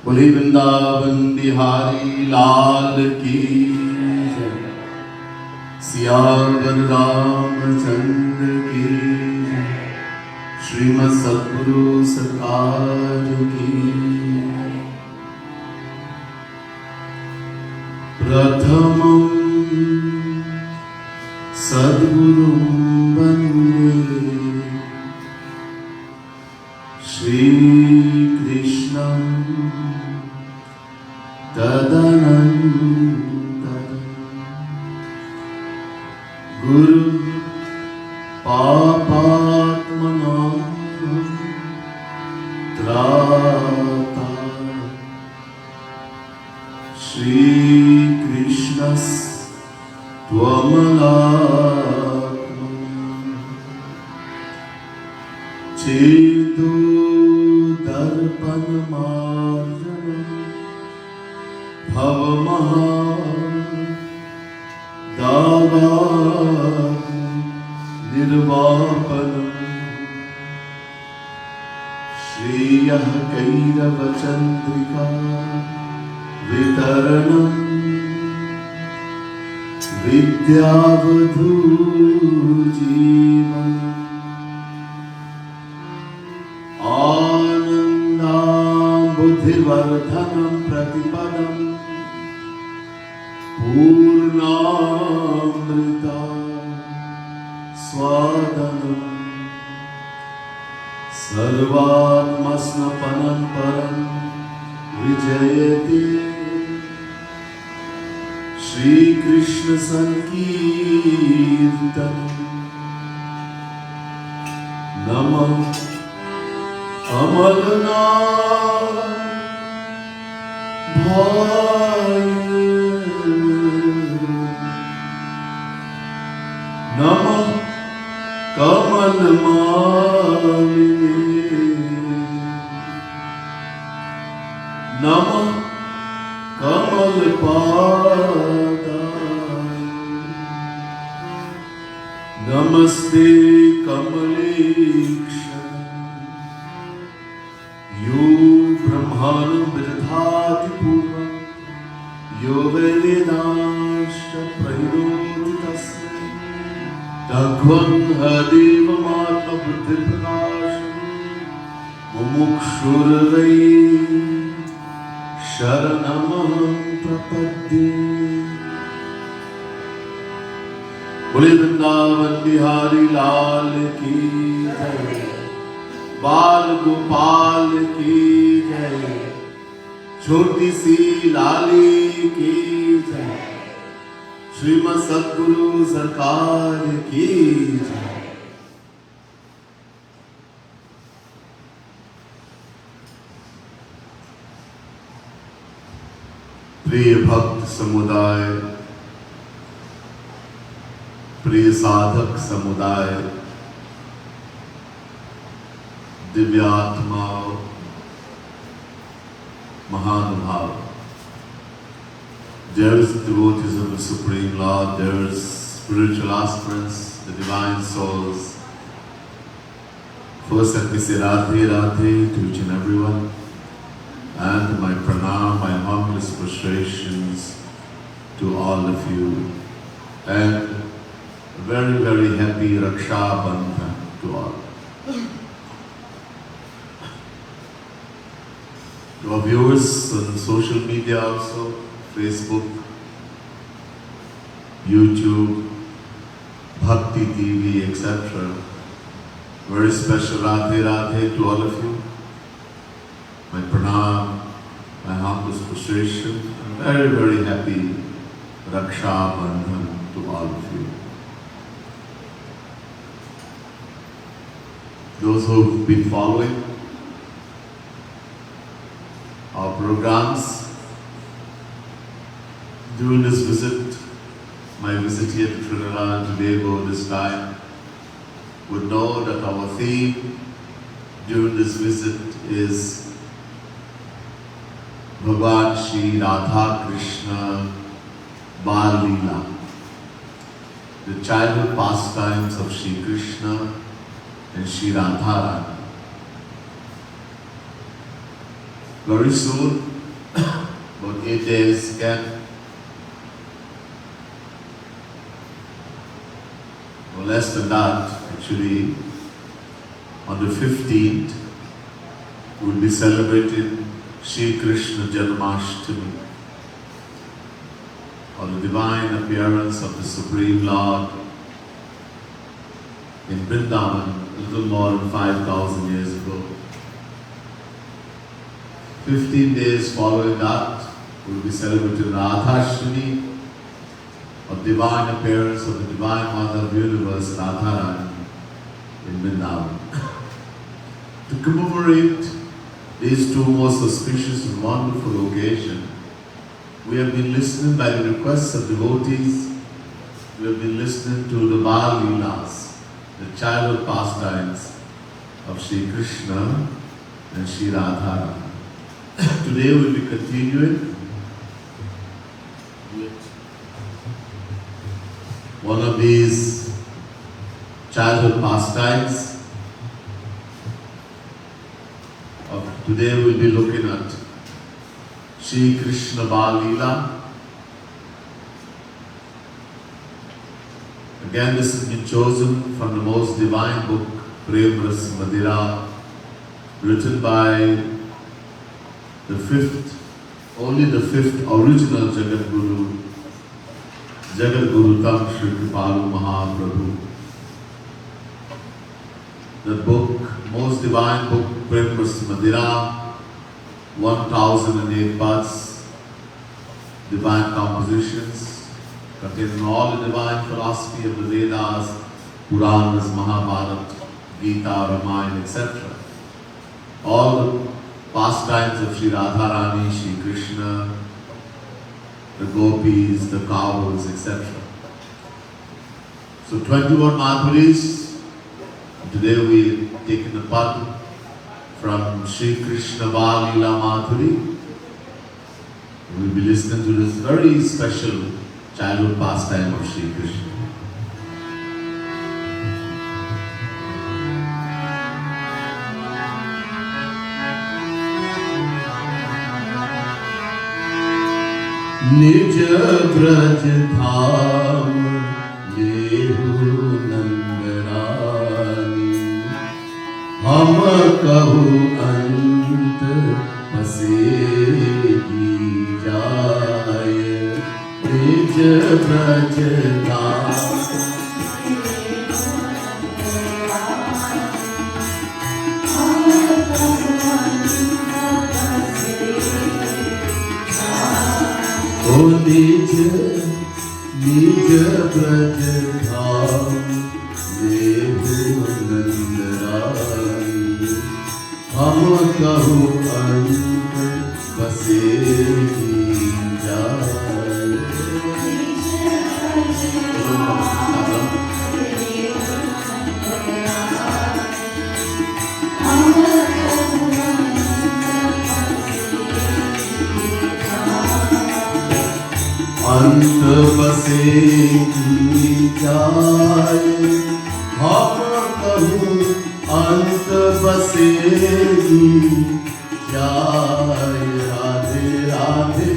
बोले वृंदावन बिहारी लाल की जय। सियावर रामचंद्र की जय। श्रीमद् सद्गुरु सरकार की। प्रथमं सद्गुरुं वन्दे श्रीकृष्णं तदनन्तरं गुरु पापात्मनां त्राता श्रीकृष्णस्त्वमलात्मा चेतो दर्पणमार्जनं भवमहादागात् निर्वापनं श्रेयः कैरवचन्द्रिका वितरणं विद्यावधूजीवनम् बुद्धिवर्धनं प्रतिपदं पूर्णामृता स्वादनं सर्वात्मस्नपनं परं विजयते श्रीकृष्ण संकीर्तनं नमः अमरनाथ भाई नमः कमलमालिने नमः कमलपादाय नमस्ते कमलेक्ष यो ब्रह्माणं विदधाति पूर्वं यो वेदांश्च प्रणोति तस्मै तद्वं हदेवमात्मबुद्धिप्रकाशं मुमुक्षुर्वै शरणमहं प्रपद्ये। बोले वृंदावन बिहारी लाल की जय। बाल गोपाल की जय। छोटी सी लाली की जय। श्रीमद् सद्गुरु सरकार की जय। प्रिय भक्त समुदाय, प्रिय साधक समुदाय, दिव्यात्मा, महानुभाव, dearest devotees of the Supreme Lord, dearest spiritual aspirants, the divine souls, first let me say Radhe Radhe to each and everyone, and my pranam, my humblest prostrations to all of you, and very, very happy Raksha Bandhan to all. To our viewers on social media also, Facebook, YouTube, Bhakti TV, etc. Very special Radhe Radhe to all of you. My pranam, my humblest prostration, and very, very happy Raksha Bandhan to all of you. Those who have been following our programs during this visit, my visit here to Trinidad and Tobago this time, would know that our theme during this visit is Bhagavan Shri Radha Krishna Bal Leela, the childhood pastimes of Shri Krishna and Shri Radharani. Very soon, about 8 days again, or less than that actually. On the 15th, we will be celebrating Shri Krishna Janmashtami, or the divine appearance of the Supreme Lord in Vrindavan a little more than 5,000 years ago. 15 days following that, we will be celebrating Radhashtami, or divine appearance of the Divine Mother of the Universe, Radharani, in Vrindavan. To commemorate these two most auspicious and wonderful occasions, we have been listening by the requests of devotees, we have been listening to the Bal Leelas, the childhood pastimes of Shri Krishna and Shri Radharani. Today we will be continuing with one of these childhood pastimes. Today we will be looking at Shri Krishna Bal Leela. Again, this has been chosen from the most divine book, Prem Ras Madira, written by only the fifth original Jagat Guru Tam Shri Kripalu Mahaprabhu. The book, most divine book, Prem Ras Madira, 1008 parts, divine compositions, containing all the divine philosophy of the Vedas, Puranas, Mahabharata, Gita, Ramayana, etc. All the pastimes of Shri Radharani, Shri Krishna, the gopis, the cows, etc. So 21 Madhuris. Today we are taking the part from Shri Krishna Bal Leela Madhuri. We will be listening to this very special childhood pastime of Shri Krishna. Nij braj dham lehu nandarani, हम कहु अंत बसेगी जाय, निज ब्रज धाम ओ निज ब्रज धाम लेहु नंदरानी, हम कहु अंत बसेगी जाय। अंत बसेगी जाय, हम कहु अंत बसेगी जाय। राधे राधे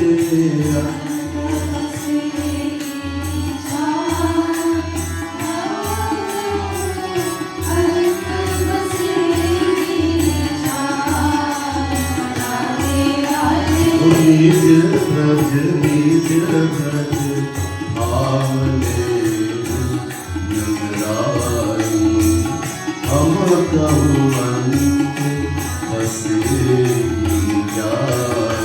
निज ब्रज धाम लेहु नंदरानी, हम कहु अंत बसेगी जाय।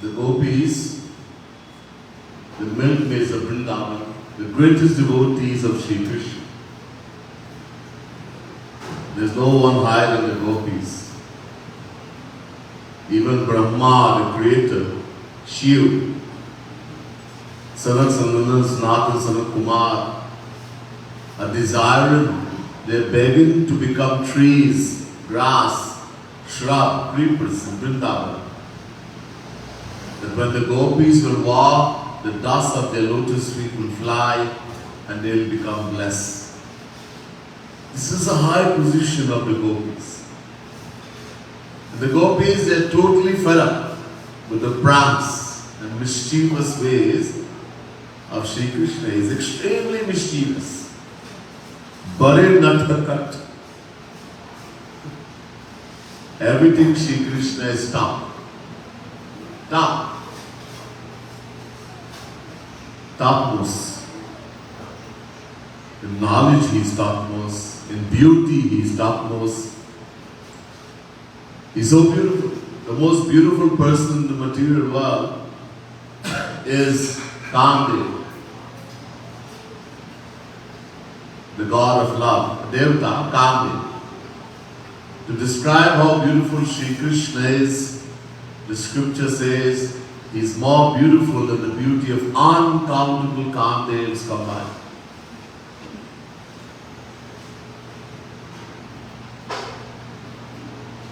The gopis, the milkmaids of Vrindavan, the greatest devotees of Shri Krishna. There's no one higher than the gopis. Even Brahma, the creator, Shiv, Sanat Sanatan, Sanatan, Sanat Kumar, are desiring, they're begging to become trees, grass, shrub, creepers in Vrindavan. that when the gopis will walk, the dust of their lotus feet will fly and they will become blessed. This is a high position of the gopis. And the gopis, they are totally fed up with the pranks and mischievous ways of Shri Krishna. He is extremely mischievous. Buried Nathakat. Everything Shri Krishna is top. Topmost. In knowledge he is topmost. In beauty he is topmost. He is so beautiful. The most beautiful person in the material world is Kamdev, the god of love, Devta, Kamdev. To describe how beautiful Shri Krishna is, the scripture says he is more beautiful than the beauty of uncountable Kamdevs combined.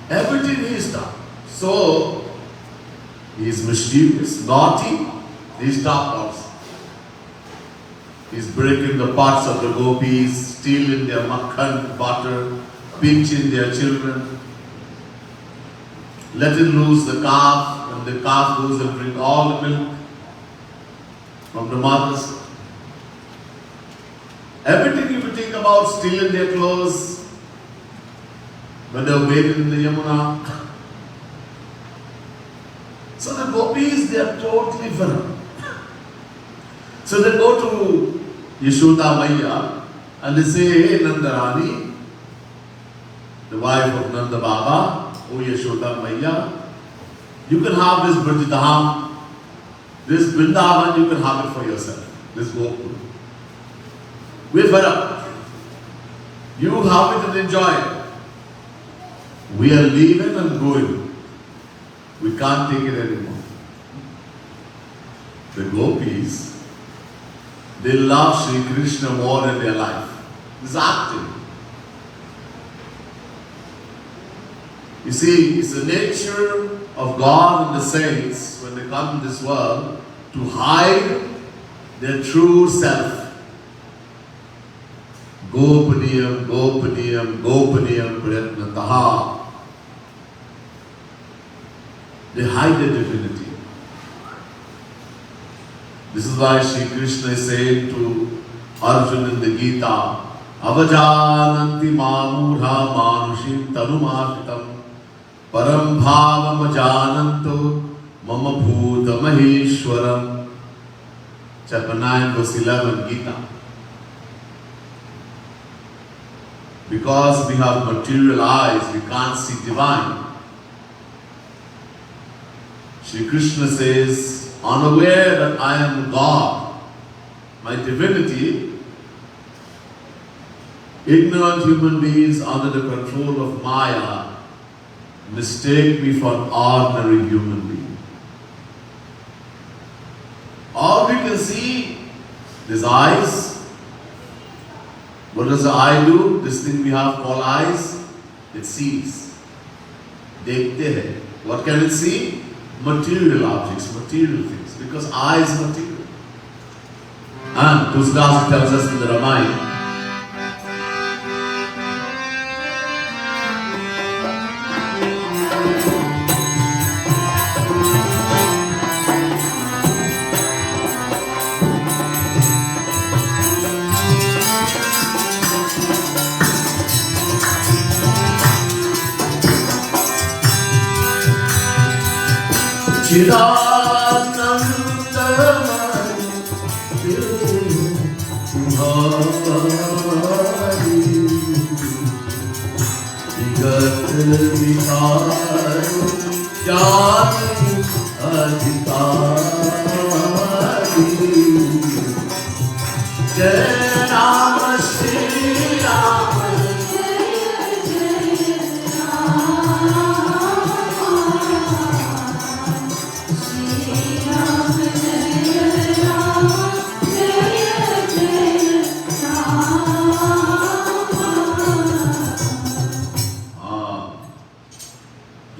Everything he is done. So, he is mischievous, naughty, he is top also. He is breaking the pots of the gopis, stealing their makhan, butter, pinching their children, letting loose the calf, and the calf goes and drink all the milk from the mothers. Everything you think about, stealing their clothes, when they were bathing in the Yamuna. So the gopis, they are totally venom. So they go to Yashoda Maiya and they say, hey Nandarani, the wife of Nanda Baba, oh Yashoda Maiya, you can have this Brajadham, this Vrindavan, you can have it for yourself, this Gokul. We're fed up. You have it and enjoy it. We are leaving and going. We can't take it anymore. The gopis, they love Shri Krishna more in their life. It's active. You see, it's the nature of God and the saints when they come in this world to hide their true self. Gopaniyam, Gopaniyam, Gopaniyam, Prayatnataha. They hide their divinity. This is why Shri Krishna is saying to Arjuna in the Gita, Avajananti mamudha manushim tanumashritam param bhavam ajananto mama bhuta maheshwaram. Chapter 9 verse 11 Gita. Because we have material eyes, we can't see divine. Shri Krishna says, unaware that I am God, my divinity, ignorant human beings under the control of Maya mistake me for an ordinary human being. All we can see is eyes. What does the eye do? This thing we have called eyes, it sees. Dekhte hai. What can it see? Material objects, material things. Because eye is material. And Tulsidas tells us in the Ramayana,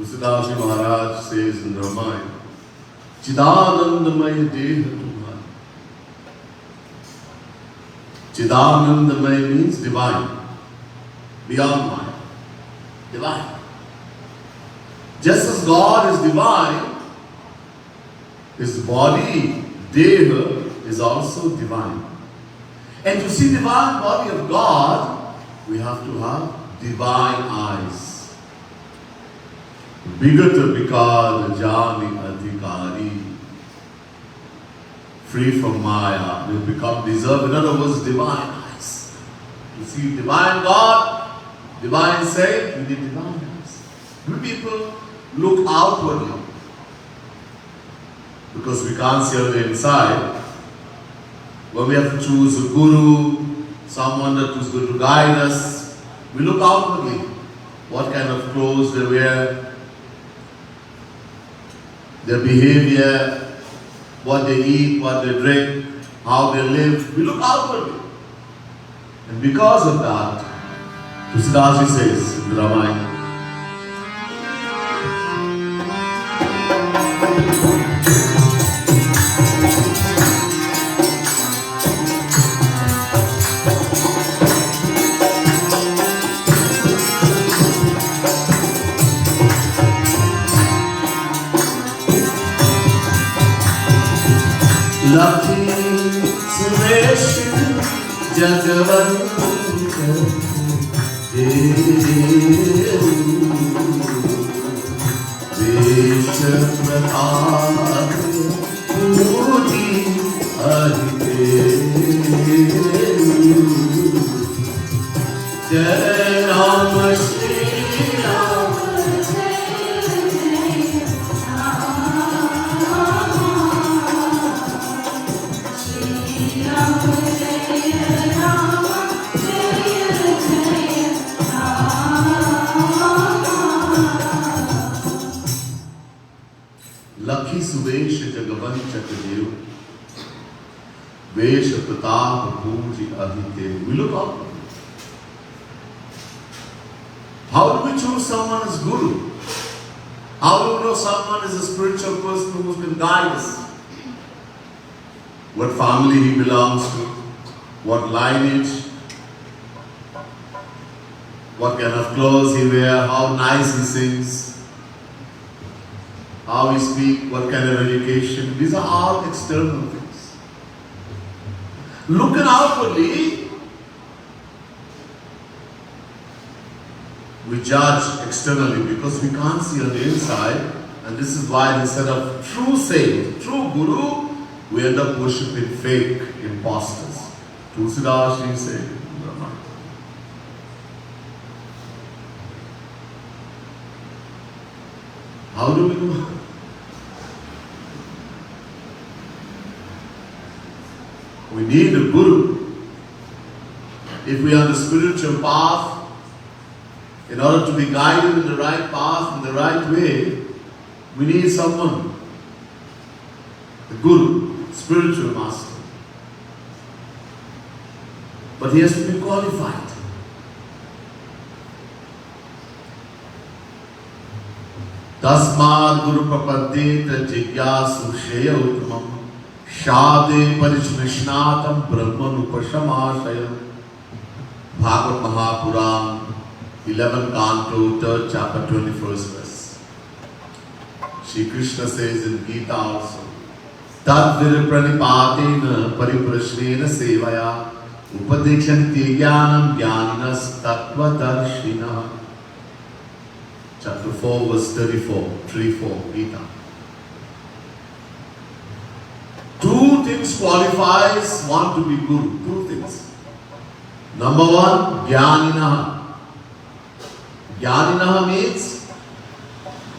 Tulsidas Maharaj says in Ramayana चिदानंदमय देह तुम्हारा. Chidanandamay means divine, beyond mind, divine. Just as God is divine, His body, Deha, is also divine. And to see divine body of God, we have to have divine eyes. Vigat Vikar Jani Adhikari. Free from Maya, we become deserved. In other words, divine eyes. To see divine God, divine saint, we need divine eyes. We people look outwardly because we can't see on the inside. When we have to choose a guru, someone that is going to guide us, we look outwardly. What kind of clothes they wear, their behavior, what they eat, what they drink, how they live. We look outwardly. And because of that, Tusidasi says in the Ramayana, Lakhi Suresh Jagavanta Desha Pratap Modi Adite Jai Ram Shri Ram Lakhi Suvesh Jagavan Chakadev Vesh Pratap Bhuji Adite. We look up. How do we choose someone as Guru? How do we know someone is a spiritual person who can guide us? What family he belongs to, what lineage, what kind of clothes he wears, how nice he sings, how he speaks, what kind of education. These are all external things. Looking outwardly, we judge externally because we can't see on the inside, and this is why instead of true saint, true guru, we end up worshipping fake imposters. Tulsidas said, how do we know? We need a guru. If we are on the spiritual path, in order to be guided in the right path, in the right way, we need someone, the guru, spiritual master. But he has to be qualified. Tasmad Guru Prapaddeta Jigyasu Shreya Uttamam Shade Parishmishnatam Brahman Upashamashaya. Bhagavad Mahapuran, 11th Canto, 3rd chapter, 21st verse. Shri Krishna says in Gita also, Tadvir Pranipatina Pariprashnena Sevaya Upadekshanti Jnanam Jnaninas Tattva Darshina. Chapter 4, verse 34, 3-4, Gita. Two things qualifies one to be guru. Two things. Number one, Jnaninaha. Jnaninaha means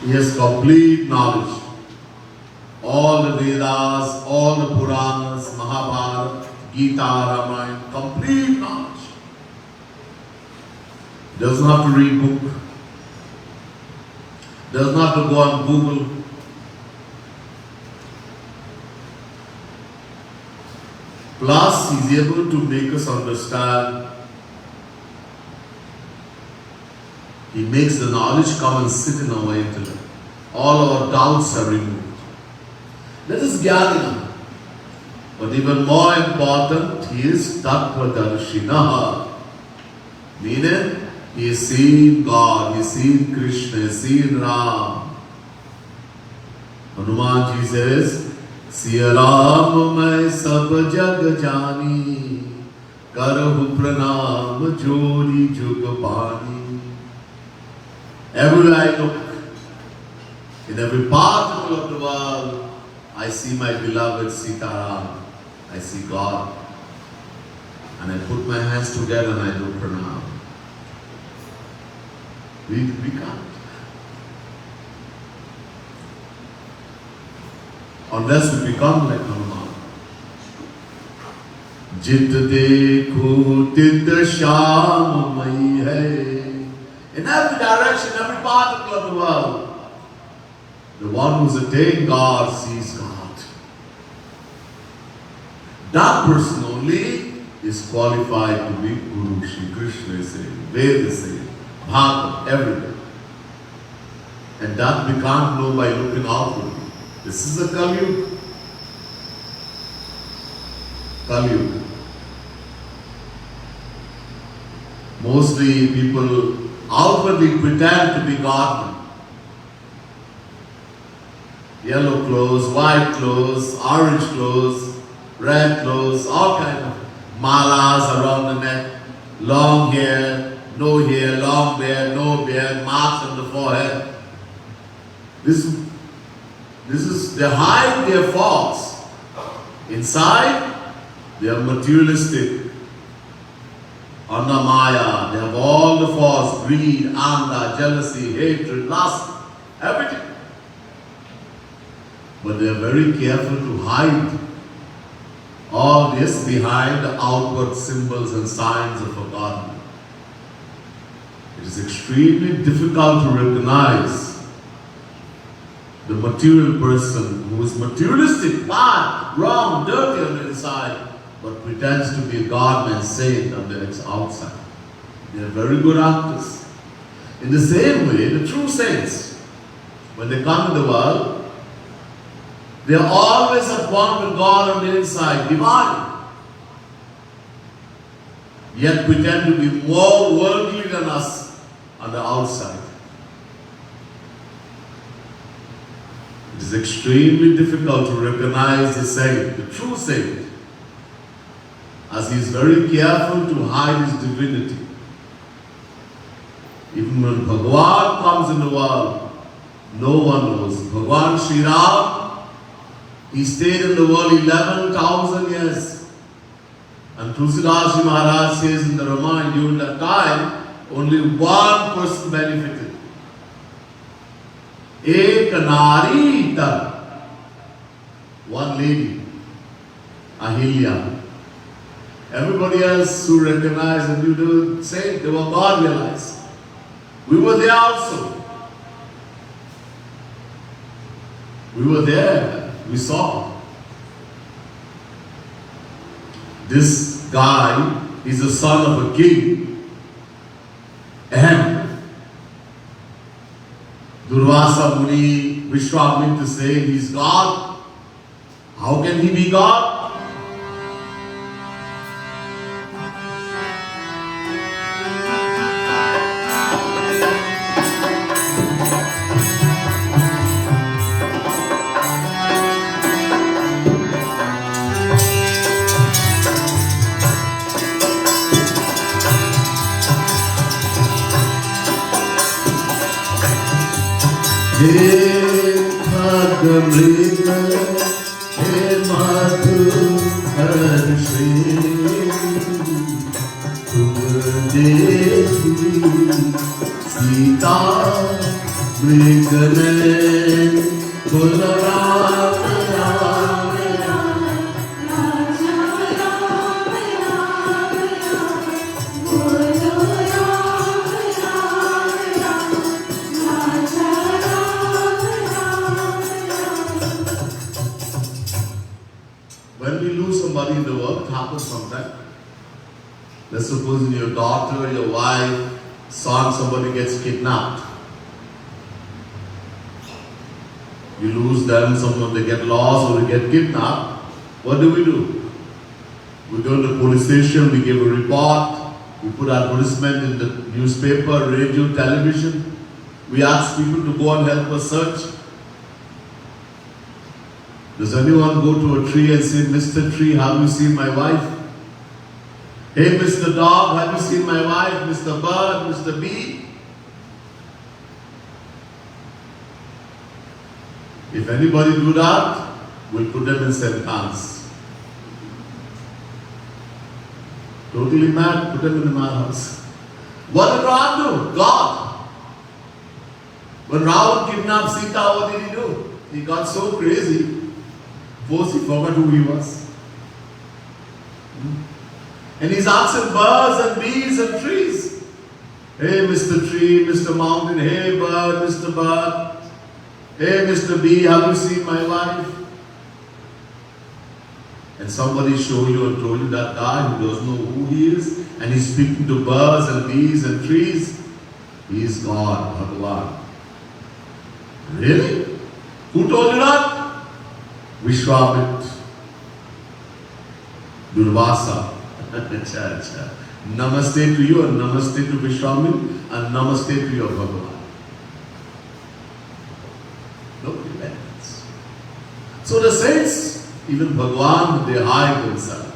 he has complete knowledge. All the Vedas, all the Puranas, Mahabharata, Gita, Ramayana, complete knowledge. Doesn't have to read book. Does not have to go on Google. Plus, he's able to make us understand. He makes the knowledge come and sit in our intellect. All our doubts are removed. That is Jnanina. But even more important, he is Tattvadarshinaha. Meaning, he has seen God, he has seen Krishna, he has seen Ram. Hanuman ji says, Siya Ram mai sab jag jani, Karahu pranam jodi jug pani. Everywhere I look, in every particle of the world, I see my beloved Sitaram. I see God. And I put my hands together and I do pranam. We can't. Unless we become like Hanuman. Jit dekho tit sham mai hai. In every direction, every particle of the world, the one who's attained God sees God. That person only is qualified to be Guru. Shri Krishna is saying, Ved is saying, Bhagavad, everything. And that we can't know by looking outwardly. This is a Kali Yuga. Kali Yuga. Mostly people outwardly pretend to be godly. Yellow clothes, white clothes, orange clothes, red clothes, all kinds of malas around the neck, long hair, long beard, no beard, marks on the forehead. This is, they hide their faults. Inside, they are materialistic. Annamaya, they have all the faults, greed, anger, jealousy, hatred, lust, everything. But they are very careful to hide all this behind the outward symbols and signs of a God. It is extremely difficult to recognize the material person who is materialistic, bad, wrong, dirty on the inside, but pretends to be a God-man saint on the outside. They are very good actors. In the same way, the true saints, when they come in the world, they are always at one with God on the inside, divine. Yet pretend to be more worldly than us on the outside. It is extremely difficult to recognize the saint, the true saint, as he is very careful to hide his divinity. Even when Bhagavan comes in the world, no one knows. Bhagavan Sri Ram, he stayed in the world 11,000 years. And Tulsidas Maharaj says in the Ramayana, during that time, only one person benefited. Ek nari tar. One lady, Ahilya. Everybody else who recognized and knew they were saint, they were God realized. We were there also. We were there. We saw. This guy is the son of a king. And Durvasa Muni, Vishwamitra say he's God. How can he be God? He Bhagavata, He Madhu Harshi, Tumdevi Sita Mrigane Kulara. When we lose somebody in the world, it happens sometimes. Let's suppose your daughter, your wife, son, somebody gets kidnapped. You lose them, someone they get lost or they get kidnapped. What do? We go to the police station, we give a report, we put advertisement in the newspaper, radio, television. We ask people to go and help us search. Does anyone go to a tree and say, Mr. Tree, have you seen my wife? Hey, Mr. Dog, have you seen my wife? Mr. Bird, Mr. Bee? If anybody do that, we'll put them in sentence. Totally mad, put them in the madhouse. What did Ram do? God. When Ram kidnapped Sita, what did he do? He got so crazy. First, he forgot who he was. And he's asking birds and bees and trees. Hey, Mr. Tree, Mr. Mountain, hey, bird, Mr. Bird. Hey, Mr. Bee, have you seen my wife? And somebody show you and told you that guy who doesn't know who he is, and he's speaking to birds and bees and trees. He is God, Bhagavan. Really? Who told you that? Vishwamitra, Durvasa. Namaste to you and namaste to Vishwamitra and namaste to your Bhagavan. No repentance. So the saints, even Bhagavan, they hide themselves.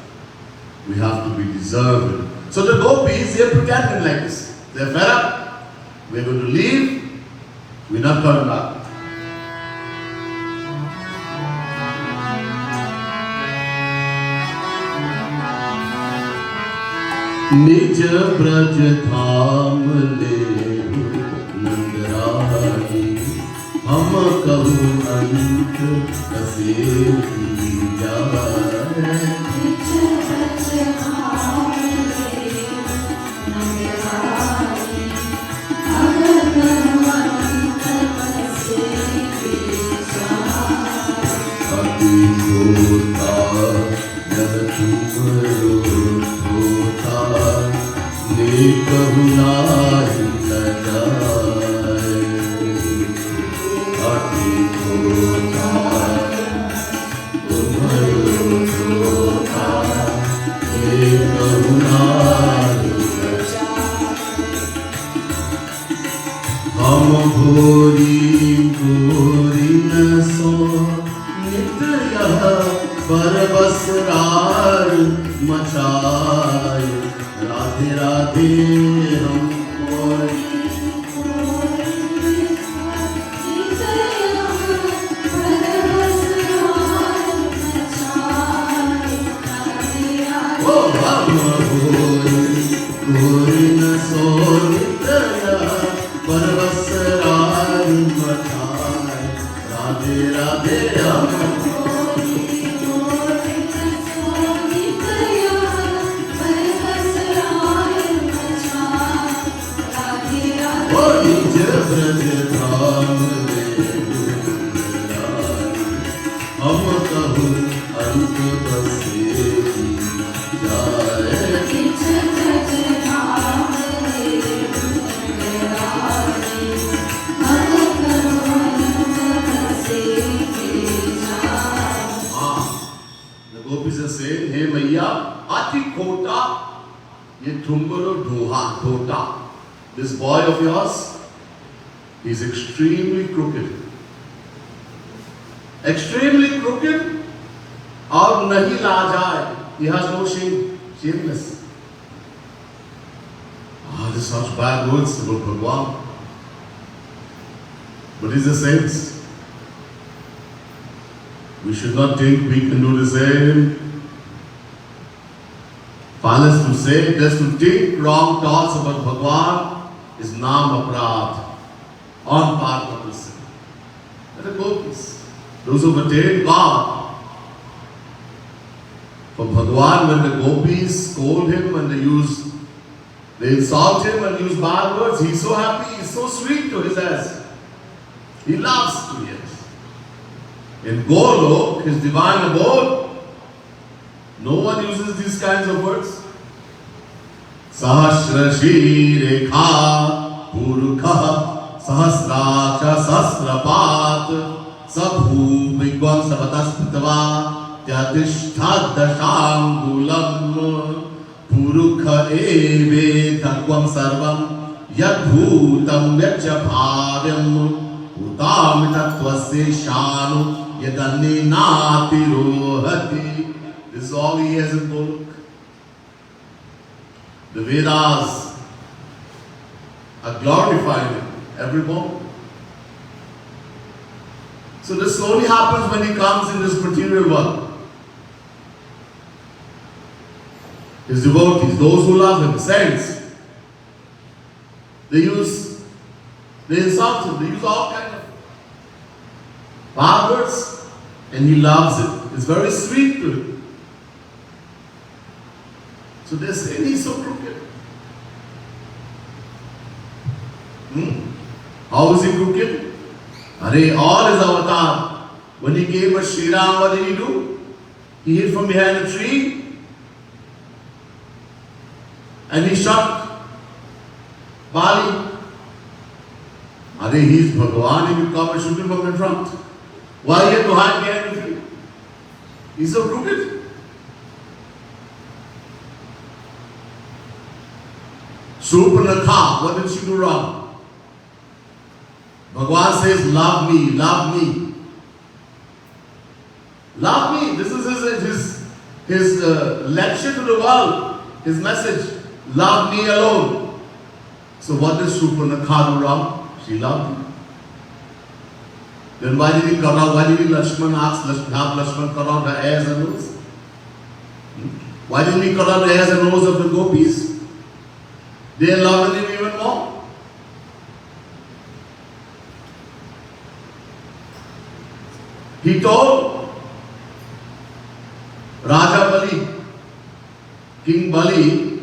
We have to be deserving. So the gopis, they're pretending like this. They're fed up. We're going to leave. We're not coming back. निज ब्रज धाम ले नंदरानी हम कहूँ अंत कसे जाए निज ब्रज धाम ले नंदरानी हम कहूँ अंत कसे जाए अति होता जब तुम कहुनाहि लगाए अति होता तुम्हारो होता ये कहुनाहि लगाए हम भोरी भोरी न सो नित्य यह बरबसरार मचाए राधे राधे हमको गोरी न सोनितया परवसरार मचाए राधे राधे हमको ब्रज धाम हम कहूँ अंत बसे जाए The gopis are saying, hey Maiya, ati khota, ye thungaro dhoha, dhota. This boy of yours, he is extremely crooked. Extremely crooked, aur nahi lajai. He has no shame, shameless. This is such bad words about Bhagavan. But he's a saint. We should not think we can do the same. Fathers to say, just to think wrong thoughts about Bhagavan is naam aparadh, on par with the sin. That are gopis, those who attain God. For Bhagavan, when the gopis scold him and they insult him and use bad words, he's so happy, he's so sweet to his eyes. He loves to hear. In Golok, his divine abode, no one uses these kinds of words. Sahasra Shri Rekha Purukha Sahasracha Sahasrapat Sabhumigvam Savataspitava Tyadishtadashangulam Purukha eve Tagvam Sarvam Yadbhutam Vyachaphavyam Utamitattvasya Shanu Yadanninati Rohati. This is all he has in Golok. The Vedas are glorifying every moment. So this only happens when he comes in this material world. His devotees, those who love him, saints, they insult him, they use all kinds of bad words, and he loves it. It's very sweet to him. So they're saying he's so crooked. How is he crooked? All his avatar. When he came as Sri Ram, what did he do? He hid from behind a tree and he shot Bali. He's Bhagavan, he will come and shoot him from in front. Why he had to hide behind the tree? He's so crooked. Surpanakha, what did she do wrong? Bhagavan says, love me, love me. Love me. This is his lecture to the world, his message. Love me alone. So what did Surpanakha do wrong? She loved him. Then why did he cut out? Why did Lakshman have Lakshman cut out the ears and nose? Why didn't he cut out the ears and nose of the gopis? They loved him even more. He told Raja Bali, King Bali,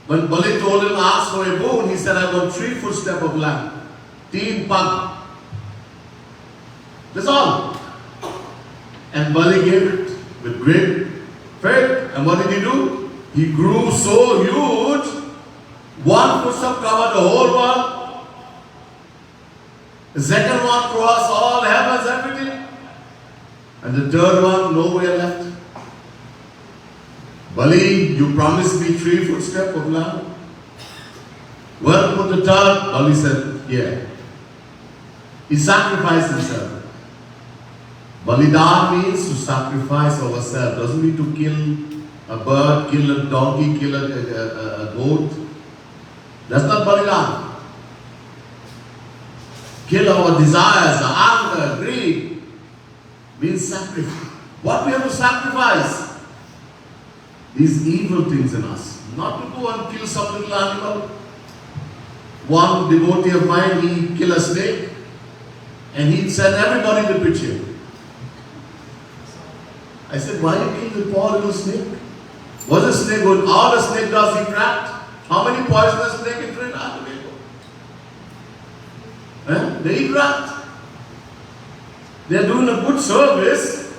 when Bali told him, ask for a boon, he said, I want 3 footsteps of land. 3 pag. That's all. And Bali gave it with great faith. And what did he do? He grew so huge, 1 footstep covered the whole world. The second one crossed all heavens, everything. And the third one, nowhere left. Bali, you promised me 3 footsteps of land. Well, put the third. Bali said, yeah. He sacrificed himself. Balidan means to sacrifice ourselves. Doesn't mean to kill a bird, kill a donkey, kill a goat. That's not Balidan. Kill our desires, our anger, greed, means sacrifice. What we have to sacrifice? These evil things in us. Not to go and kill some little animal. One devotee of mine, he killed a snake and he'd send everybody the picture. I said, why you kill the poor little snake? Was the snake good? All the snake does he trapped? How many poisonous snake in Trinidad? They eat rat. They are doing a good service,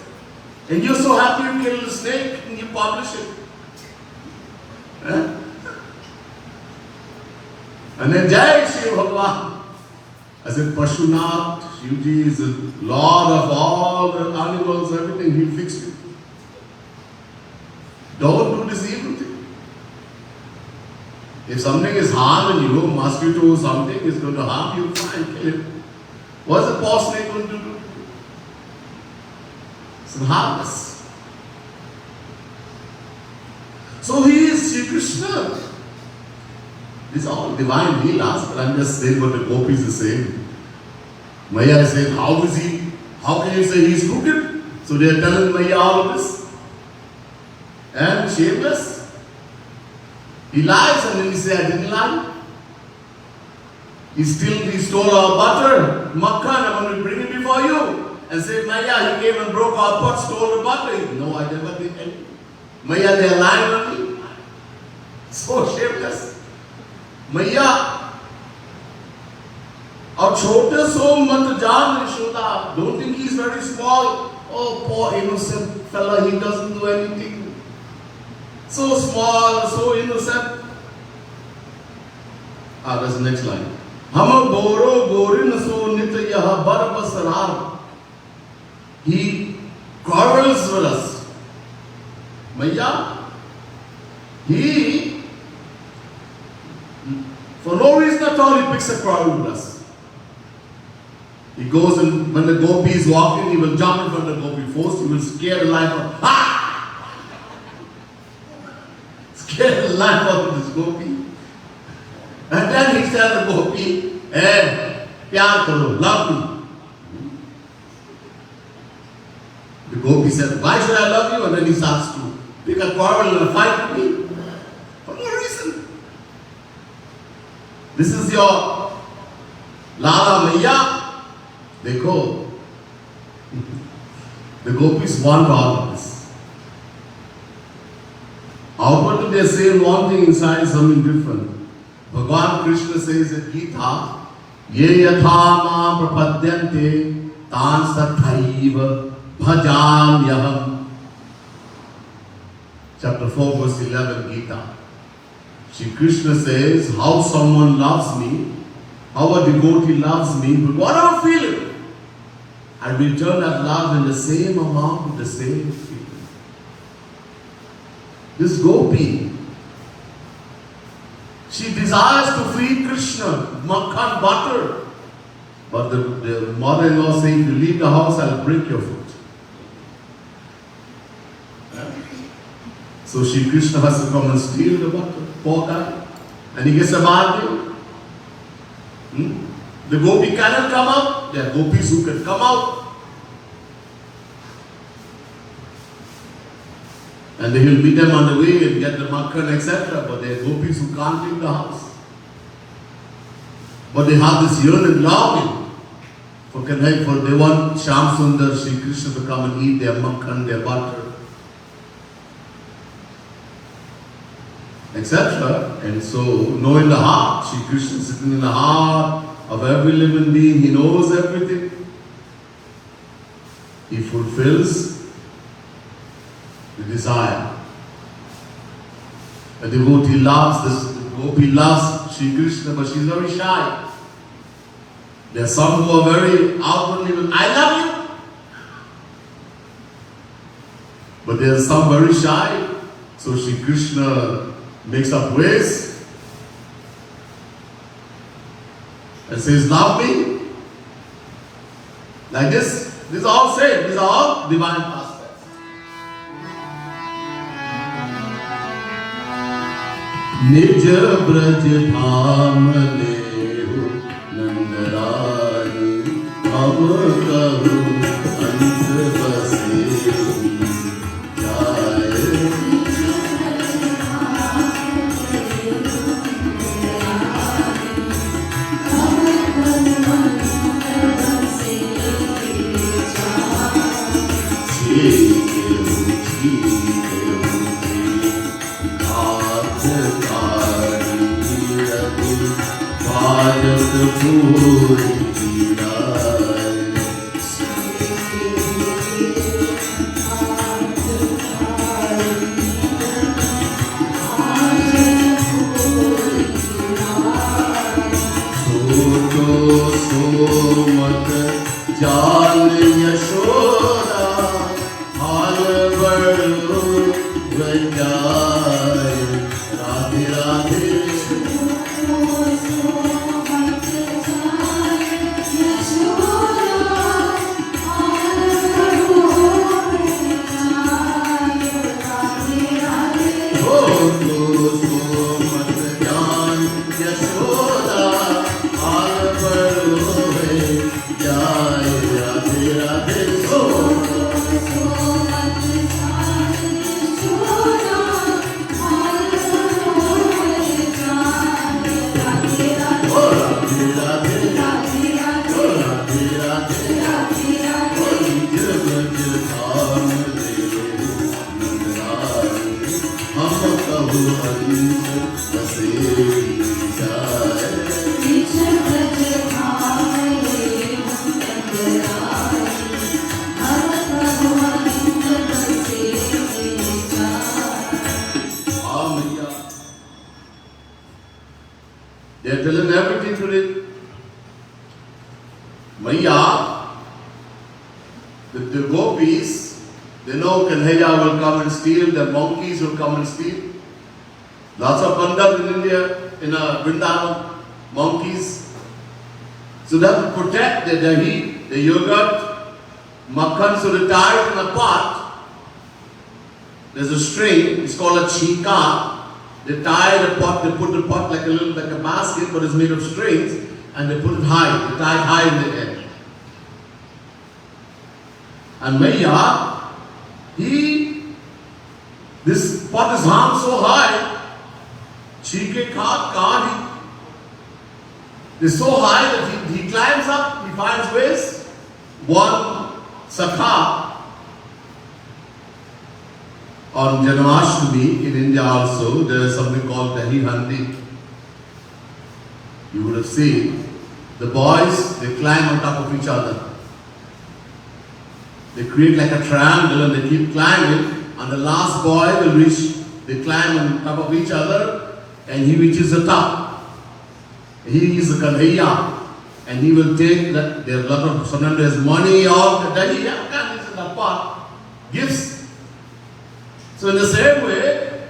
and you're so happy you kill the snake and you publish it. And then Jai Shiv Bhagavan. I said, Pashunath, Shivji is the Lord of all the animals, everything, He'll fix it. Don't do this evil thing. If something is harming you, mosquito or something is going to harm you, fine, kill it. What's the poor snake going to do? It's harmless. So he is Sri Krishna. These are all divine leelas, but I'm just saying what the gopis are saying. Maya is saying, how can you say he's crooked? So they are telling Maya all of this. And shameless. He lies and then he says, I didn't lie. He stole our butter, makhan, I'm going to bring it before you. And say, Maya, he came and broke our pot, stole the butter. No, I never did anything. Maya, they are lying on me. So shameless. Maya, our छोटे सो मत जान Yashoda. Don't think he's very small. Oh, poor innocent fella, he doesn't do anything. So small, so innocent. That's the next line. Hum goro gorin so nit yah bar basarar. he quarrels with us. Maya, he, for no reason at all, he picks a quarrel with us. He goes and when the gopi is walking, he will jump in front of the gopi first, he will scare the life out. Scare the life out of this gopi. And then he tells the gopi, hey, pyar karo, love me. The gopi said, why should I love you? And then he starts to pick a quarrel and a fight with me. For no reason. This is your Lala Maya. They go. The gopis want all of this. Outwardly they say one thing, inside something different. Bhagavan Krishna says in Gita, Ye yatha ma prapadyante tan sathaiva bhajamyaham. Chapter 4 verse 11 Gita. Shri Krishna says, how someone loves me, how a devotee loves me, but what I'm feeling, I return that love in the same amount with the same feeling. This gopi, she desires to feed Krishna, makhan, butter. But the mother-in-law saying, if you leave the house, I'll break your foot. So Shri Krishna has to come and steal the butter, poor guy. And he gets a bargain. The gopi cannot come out. There are gopis who can come out. And they will meet them on the way and get the makhan, etc. But there are gopis who can't leave the house. But they have this yearning longing for they want Shyam Sundar, Shri Krishna to come and eat their makhan, their butter, etc. And so, know in the heart, Shri Krishna is sitting in the heart of every living being. He knows everything. He fulfills the desire. A devotee loves this, the gopi loves Shri Krishna, but she's very shy. There are some who are very outwardly, I love you. But there are some very shy. So Shri Krishna makes up ways and says, love me. Like this. This is all same. These are all divine aspects. Nij braj dham lehu nandarani ab kahu ant base jaye. They are telling everything to it. Maya, the gopis, they know Kanhaiya will come and steal, the monkeys will come and steal. Lots of bandhas in India, in Vrindavan, monkeys. So they have to protect the dahi, the yogurt, makhan, so they tie it in a pot. There's a string, it's called a chika. They tie the pot, they put the pot like a basket, but it's made of strings, and they put it high, they tie it high in the air. And Maiya, this pot is hung so high, chike khaan, it's so high that he climbs up, he finds ways. One Sakha, on Janmashtami in India also, there is something called Dahi Handi. You would have seen the boys, they climb on top of each other. They create like a triangle and they keep climbing, and the last boy will reach, they climb on top of each other and he reaches the top. He is the Kanhaiya and he will take that, there are a lot of, sometimes there's money or the Dahi, it's in the pot, gifts. So in the same way,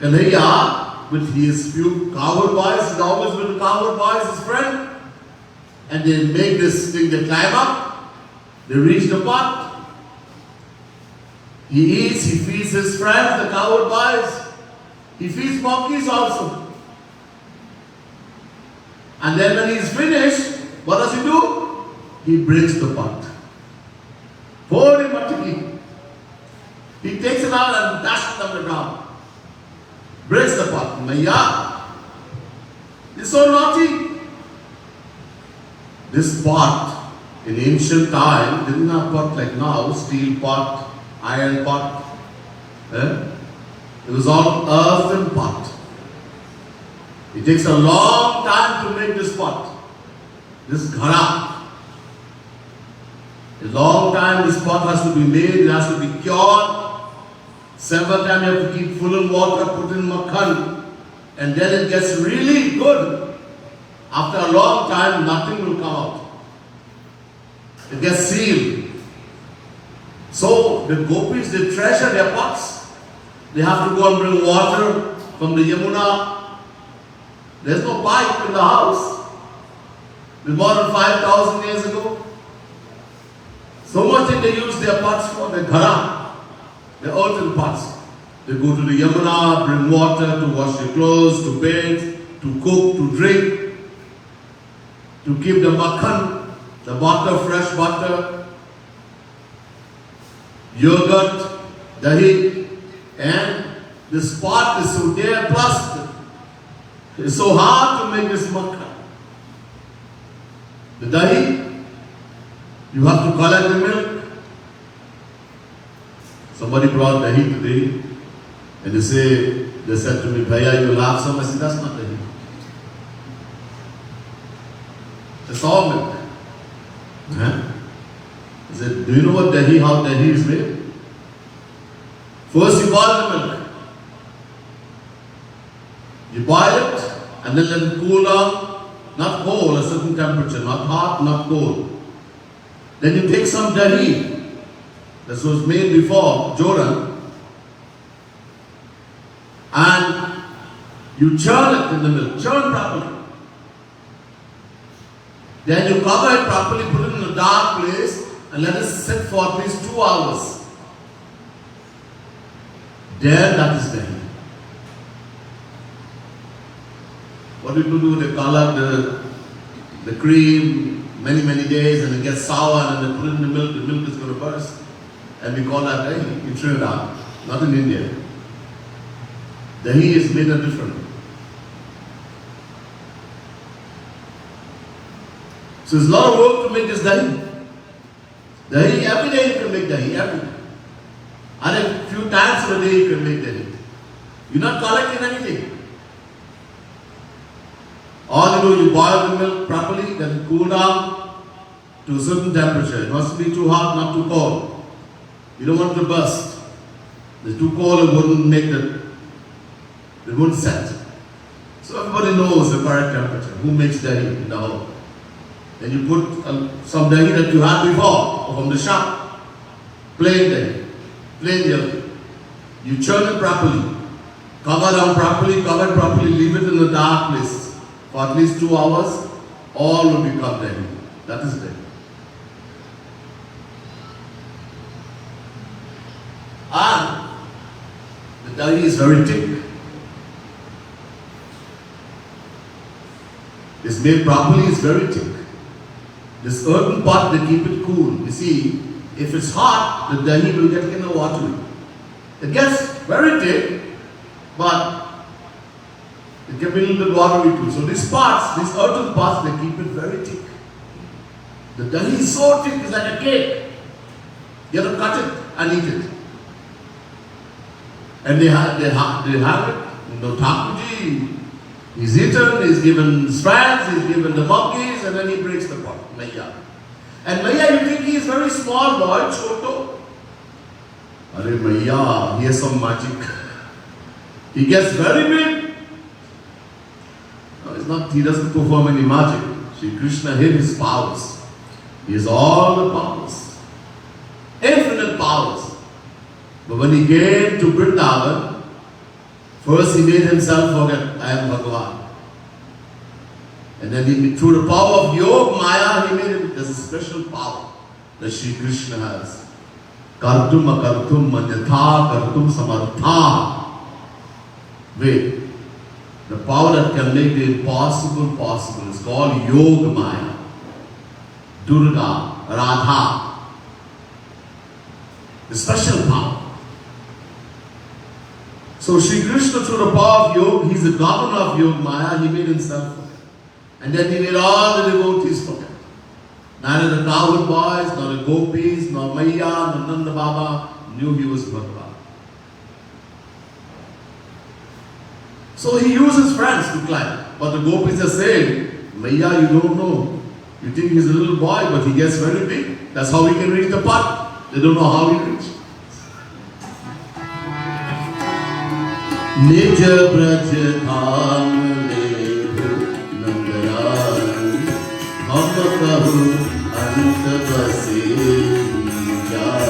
Kanhaiya, with his few cowherd boys, he's always been a cowherd boy, his friend, and they make this thing, they climb up, they reach the pot, he eats, he feeds his friends, the cowherd boys, he feeds monkeys also. And then when he's finished, what does he do? He breaks the pot. Holy Matiki. He takes it out and dashes it on the ground. Breaks the pot. Maiya, it's so naughty. This pot, in ancient time, didn't have pot like now, steel pot, iron pot. It was all earthen pot. It takes a long time to make this pot. This ghara. A long time this pot has to be made, it has to be cured. Several times you have to keep full of water, put in makhan, and then it gets really good. After a long time, nothing will come out. It gets sealed. So the gopis, they treasure their pots. They have to go and bring water from the Yamuna. There's no pipe in the house. It was more than 5,000 years ago. So much that they use their pots for, the ghara, the earthen pots. They go to the Yamuna, bring water to wash their clothes, to bathe, to cook, to drink, to keep the makhan, the butter, fresh butter, yogurt, dahi, and this pot is so dear, plus it's so hard to make this makhan. The dahi, you have to collect the milk. Somebody brought dahi today, and they said to me, Bhaiya, you laugh so much. I said, that's not dahi. It's all milk. I said, do you know what dahi, how dahi is made? First you boil the milk. You boil it, and then let it cool down, not cold, a certain temperature, not hot, not cold. Then you take some dahi, that was made before, joran, and you churn it in the milk, churn properly. Then you cover it properly, put it in a dark place, and let it sit for at least 2 hours. Then that is dahi. What people do, they color the cream many days and it gets sour and then they put it in the milk is going to burst. And we call that dahi in Trinidad, not in India. Dahi is made a different. So there's a lot of work to make this dahi. Dahi, every day you can make dahi, every day. And a few times a day you can make dahi. You're not collecting anything. All you do, you boil the milk properly, then cool down to a certain temperature. It mustn't be too hot, not too cold. You don't want it to burst. If it's too cold, it wouldn't set. So everybody knows the correct temperature, who makes dahi in the home. Then you put some dahi that you had before, or from the shop. Plain Dahi, plain yellow. You churn it properly, cover down properly, cover it properly, leave it in a dark place for at least 2 hours, all will become Dahi. That is Dahi. And the Dahi is very thick. It's made properly, it's very thick. This earthen pot, they keep it cool. You see, if it's hot, the Dahi will get kind of watery. It gets very thick, but it can be a little bit watery too. So these pots, these earthen pots, they keep it very thick. The Dahi is so thick, it's like a cake. You have to cut it and eat it. And they have it. Thakurji, he's eaten, he's given strands, he's given the monkeys, and then he breaks the pot, Maiya. And Maiya, you think he is very small boy, Choto? Are Maiya, he has some magic. He gets very big. No, he doesn't perform any magic. Shri Krishna hid his powers. He has all the powers. Infinite powers. But when he came to Vrindavan, first he made himself forget, I am Bhagavan. And then he, through the power of Yoga Maya, he made it. There's a special power that Shri Krishna has. Kartum akartum manyatha kartum samartha. Wait. The power that can make the impossible possible is called Yoga Maya. Durga, Radha. The special power. So Shri Krishna, through the power of Yoga, he's the governor of Yoga Maya, he made himself forget. And then he made all the devotees forget. Neither the cowherd boys, nor the gopis, nor Maiya, nor Nanda Baba knew he was Bhagavan. So he used his friends to climb. But the gopis are saying, Maiya, you don't know. You think he's a little boy, but he gets very big. That's how he can reach the pot. They don't know how he reached. Nij braj dham lehu nandayan, hum kahu ant base jai.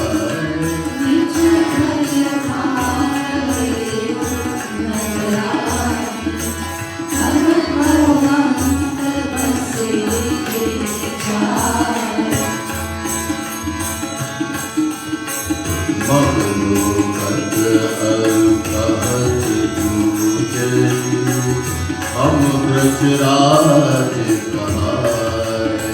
Nij braj dham lehu nandayan, hum kahu ant base jai. Magnu हम ब्रजराज कहाए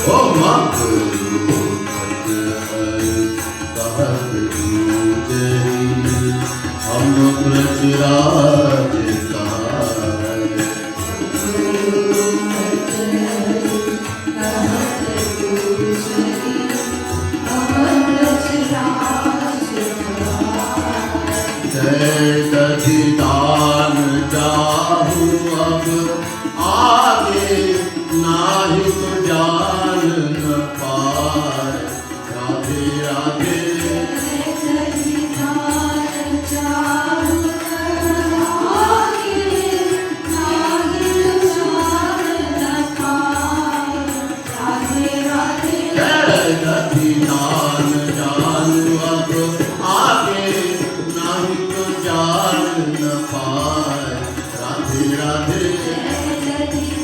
ओ हम ब्रजराज दान जाहू अब आगे नाही तो जान न पाए राधे राधे दान जाहू आगे नाही तो जान न पाए राधे राधे दान जानू अब आगे नाही तो जान न पाए राधे राधे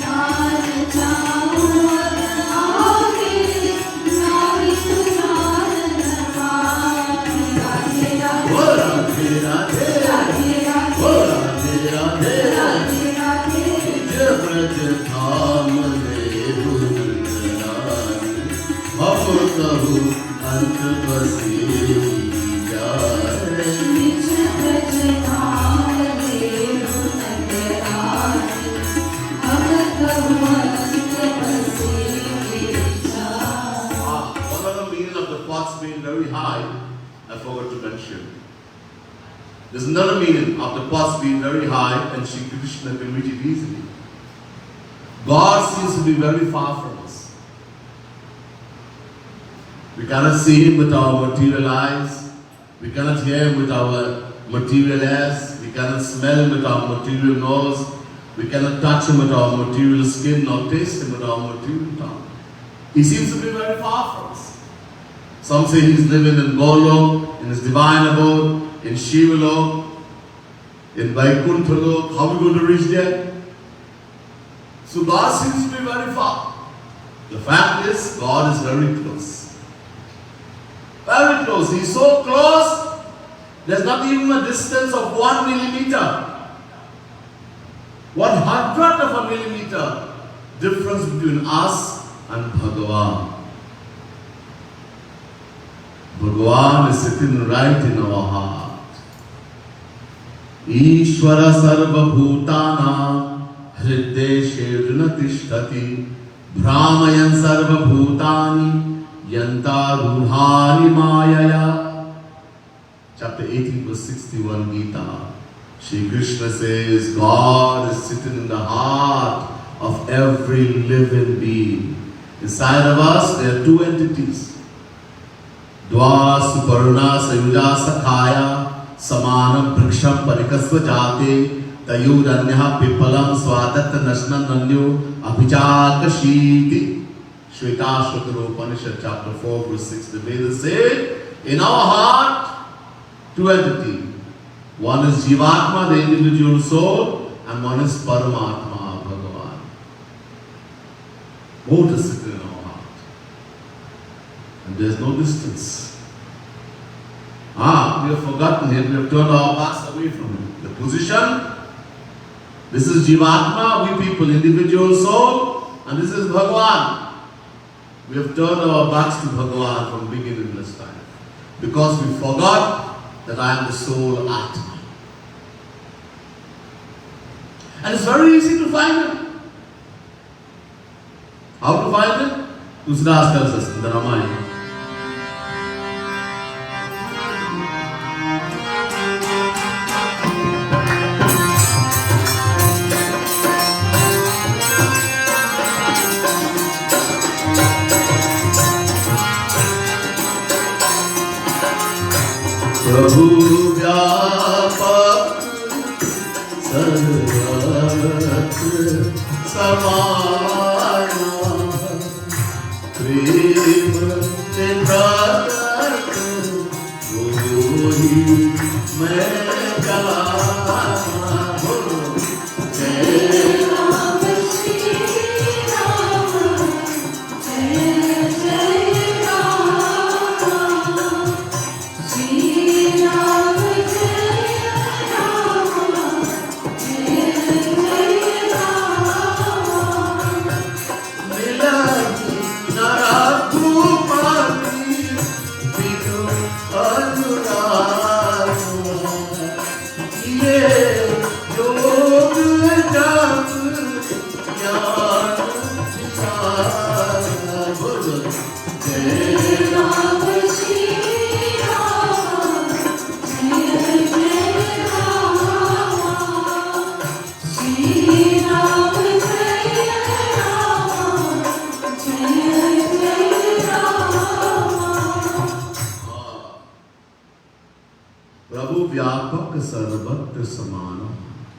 दान जाऊं आगे नाही तो जान न पाए राधे राधे राधे राधे राधे राधे राधे निज ब्रज धाम लेहु नंदलाल हम कहु अंत बसे जाए निज ब्रज धाम लेहु नंदलाल हम कहु अंत बसे जाए. One of the meaning of the pots being very high, I forgot to mention. There's another meaning of the pots being very high and Shri Krishna can reach it easily. God seems to be very far from us. We cannot see Him with our material eyes. We cannot hear Him with our material ears. We cannot smell him with our material nose. We cannot touch him with our material skin or taste him with our material tongue. He seems to be very far from us. Some say he's living in Golok, in his divine abode, in Shivalok, in Vaikunthalok. How are we going to reach there? So God seems to be very far. The fact is, God is very close. Very close. He's so close, there's not even a distance of 1 millimeter. 100th of a millimeter difference between us and Bhagavan. Bhagavan is sitting right in our heart. Ishvara sarva bhutana hriddeshe rinatishthati Brahmayan sarva bhutani yanta ruhani mayaya. Chapter 18 verse 61 Gita. Shri Krishna says, God is sitting in the heart of every living being. Inside of us, there are two entities. Dva suparna sayuja sakhaya samanam bhriksham parikasva jate tayuranyaha pipalam swadat nashnan nanyo abhijakashiti. Shvetashvatara Upanishad chapter 4 verse 6. The Vedas say, in our heart, two entities. One is Jivatma, the individual soul, and one is Paramatma, Bhagavan. Both are sitting in our heart. And there is no distance. We have forgotten him, we have turned our backs away from him. The position, this is Jivatma, we people, individual soul, and this is Bhagavan. We have turned our backs to Bhagavan from beginningless time. Because we forgot that I am the soul Atma. And it's very easy to find him. How to find him? Tusidas tells us in the Ramayana. Prabhu Vyapak Sarvat Samana Prem Chitrakat Gori Mekala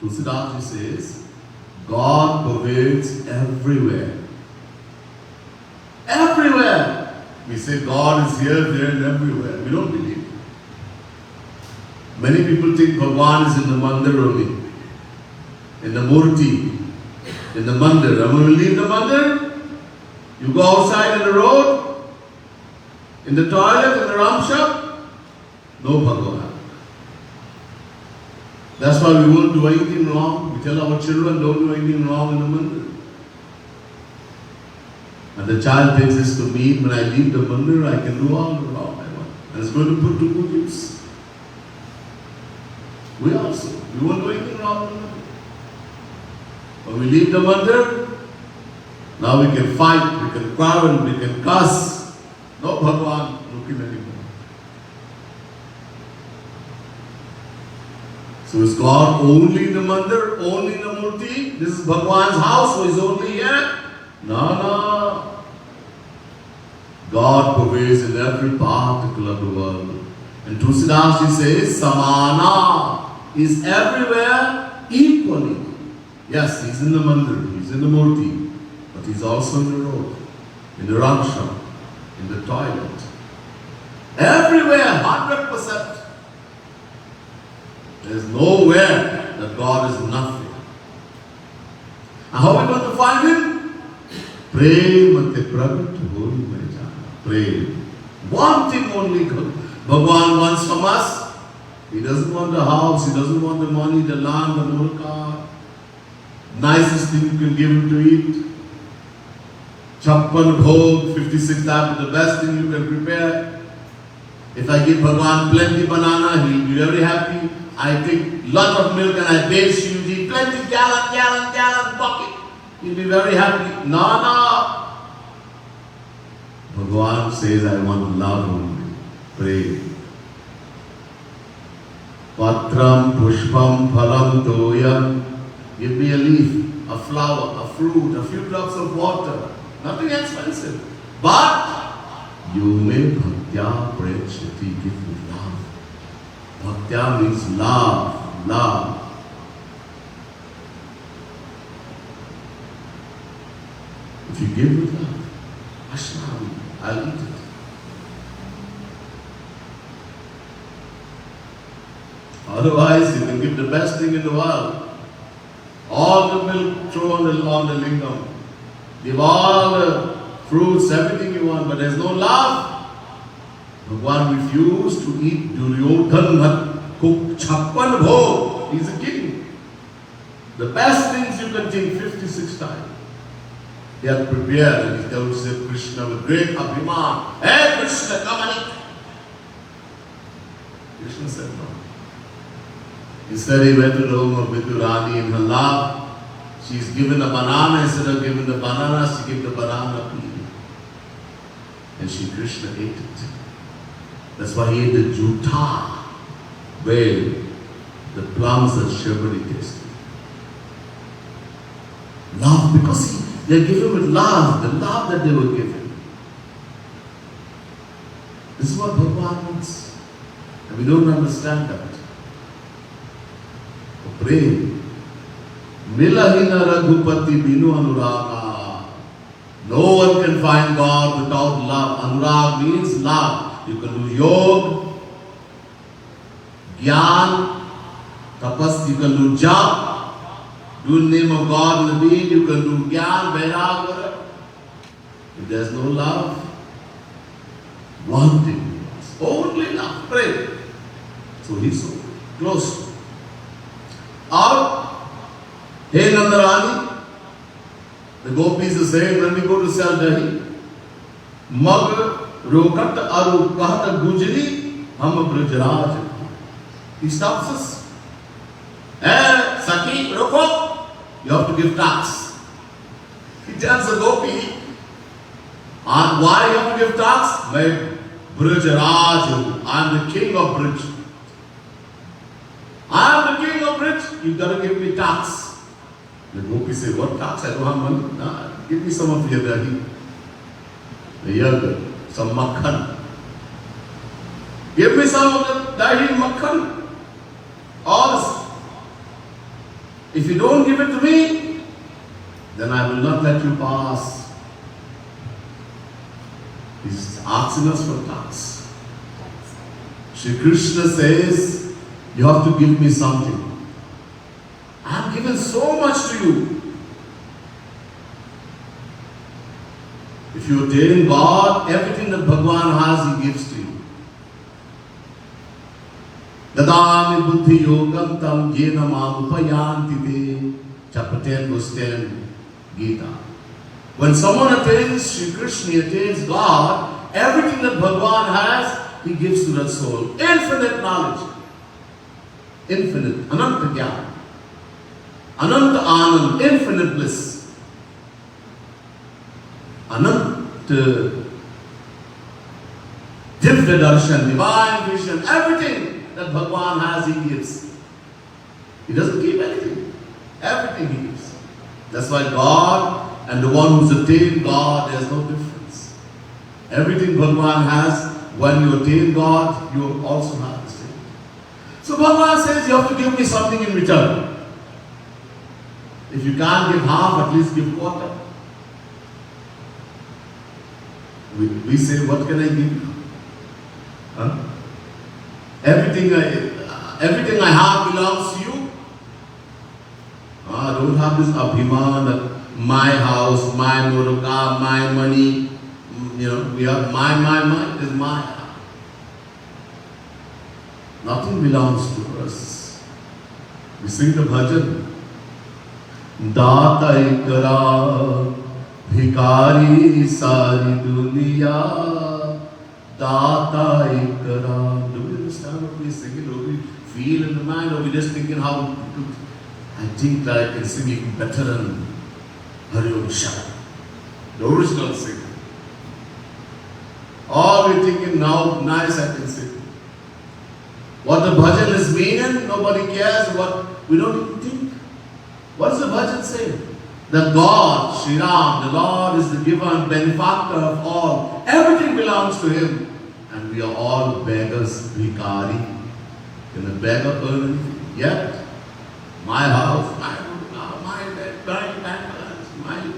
Tusidaji says, God pervades everywhere. Everywhere! We say God is here, there, and everywhere. We don't believe. Many people think Bhagavan is in the mandir only. In the murti. In the mandir. And when you leave the mandir, you go outside in the road, in the toilet, in the ram shop, no Bhagavan. That's why we won't do anything wrong. We tell our children, don't do anything wrong in the mandir. And the child takes this to me, when I leave the mandir, I can do all the wrong I want. And it's going to put to good use. We also, we won't do anything wrong in the mandir. When we leave the mandir, now we can fight, we can quarrel, we can cuss. No Bhagavan looking anymore. So is God only in the mandir, only in the murti? This is Bhagavan's house, so he's only here? No. God pervades in every particle of the world. And Tulsidas ji says, Samana is everywhere equally. Yes, he's in the mandir, he's in the murti, but he's also in the road, in the raksha, in the toilet. Everywhere, 100%. There's nowhere that God is nothing. And how are we going to find Him? Premate pragat holi mein jana. Pray. One thing only good. Bhagwan wants from us. He doesn't want the house, He doesn't want the money, the land, the mulka. Nicest thing you can give Him to eat. Chappan bhog, 56 types of the best thing you can prepare. If I give Bhagwan plenty banana, He'll be very happy. I take lot of milk and I bathe Shivji, plenty gallon, bucket. He'll be very happy. No. Bhagwan says, I want love only. Pray. Patram, pushpam, phalam, toyam. Give me a leaf, a flower, a fruit, a few drops of water. Nothing expensive. But you may bhaktya prayachati, give me love. Bhaktya means love. If you give with love, Ashram, I'll eat it. Otherwise, you can give the best thing in the world. All the milk thrown on the lingam. Give all the fruits, everything you want, but there's no love. Bhagwan refused to eat Duryodhan had cooked chappan bhog. He's a king. The best things you can think 56 times. He had prepared and he tells Krishna with great abhiman, hey Krishna, come and eat. Krishna said no. Instead he went to the home of Vidurani in her love. She's given a banana, instead of giving the banana, she gave the banana peel. And Krishna ate it. That's why he ate the juta, where the plums that Shabari tasted. Love, because they are given with love, the love that they were given. This is what Bhagwan wants. And we don't understand that. Pray. Milahina Raghupati Binu Anuraga. No one can find God without love. Anurag means love. You can do yoga, Gyan, tapas, you can do jap, do the name of God in the being, you can do Gyan, Vairag. If there's no love, one thing, only love, pray. So he's so close. Or, hey Nandarani, the gopis are saying when we go to sell dahi, mag rokat aru kahta gujri hum brajraj. He stops us. Hey, Saki, roko, you have to give tax. He tells the gopi, and why you have to give tax? मैं brajraj, I am the king of Braj. I am the king of Braj. You got to give me tax. The gopi say, what tax? I don't have money. Nah, give me some of your dahi. The yogurt, some makhan. Give me some of the dahi makhan. All this. If you don't give it to me, then I will not let you pass. He's asking us for tax. Shri Krishna says, you have to give me something. I have given so much to you. If you attain God, everything that Bhagwan has, He gives to you. Dadami buddhi yogam tam jena mam upayanti te. Chapter 10, verse 10, Gita. When someone attains Shri Krishna, attains God, everything that Bhagwan has, He gives to that soul. Infinite knowledge. Infinite. Ananta Gyan. Ananta Anand. Infinite bliss. Ananta Divya Darshan, divine vision, everything that Bhagwan has, He gives. He doesn't keep anything. Everything He gives. That's why God and the one who's attained God, there's no difference. Everything Bhagwan has, when you attain God, you also have the same. So Bhagavan says, you have to give me something in return. If you can't give half, at least give quarter. We say, what can I give you? Huh? Everything I have belongs to you. I don't have this abhiman that my house, my motor car, my money. We have my is my. Nothing belongs to us. We sing the bhajan. दाता करा भिखारी सारी दुनिया दाता करा. Do we understand what we sing it? Or we feel in the mind? Or we just thinking how I think that I can sing it better than Hari Om Shah, the original singer. All we thinking now, nice I can sing. What the bhajan is meaning, nobody cares. What we don't even think. What does the bhajan say? That God, Shri Ram, the Lord is the giver and benefactor of all. Everything belongs to Him. And we are all beggars, bhikari. Can a beggar earn anything? Yet, my house, my bed, bank balance, my...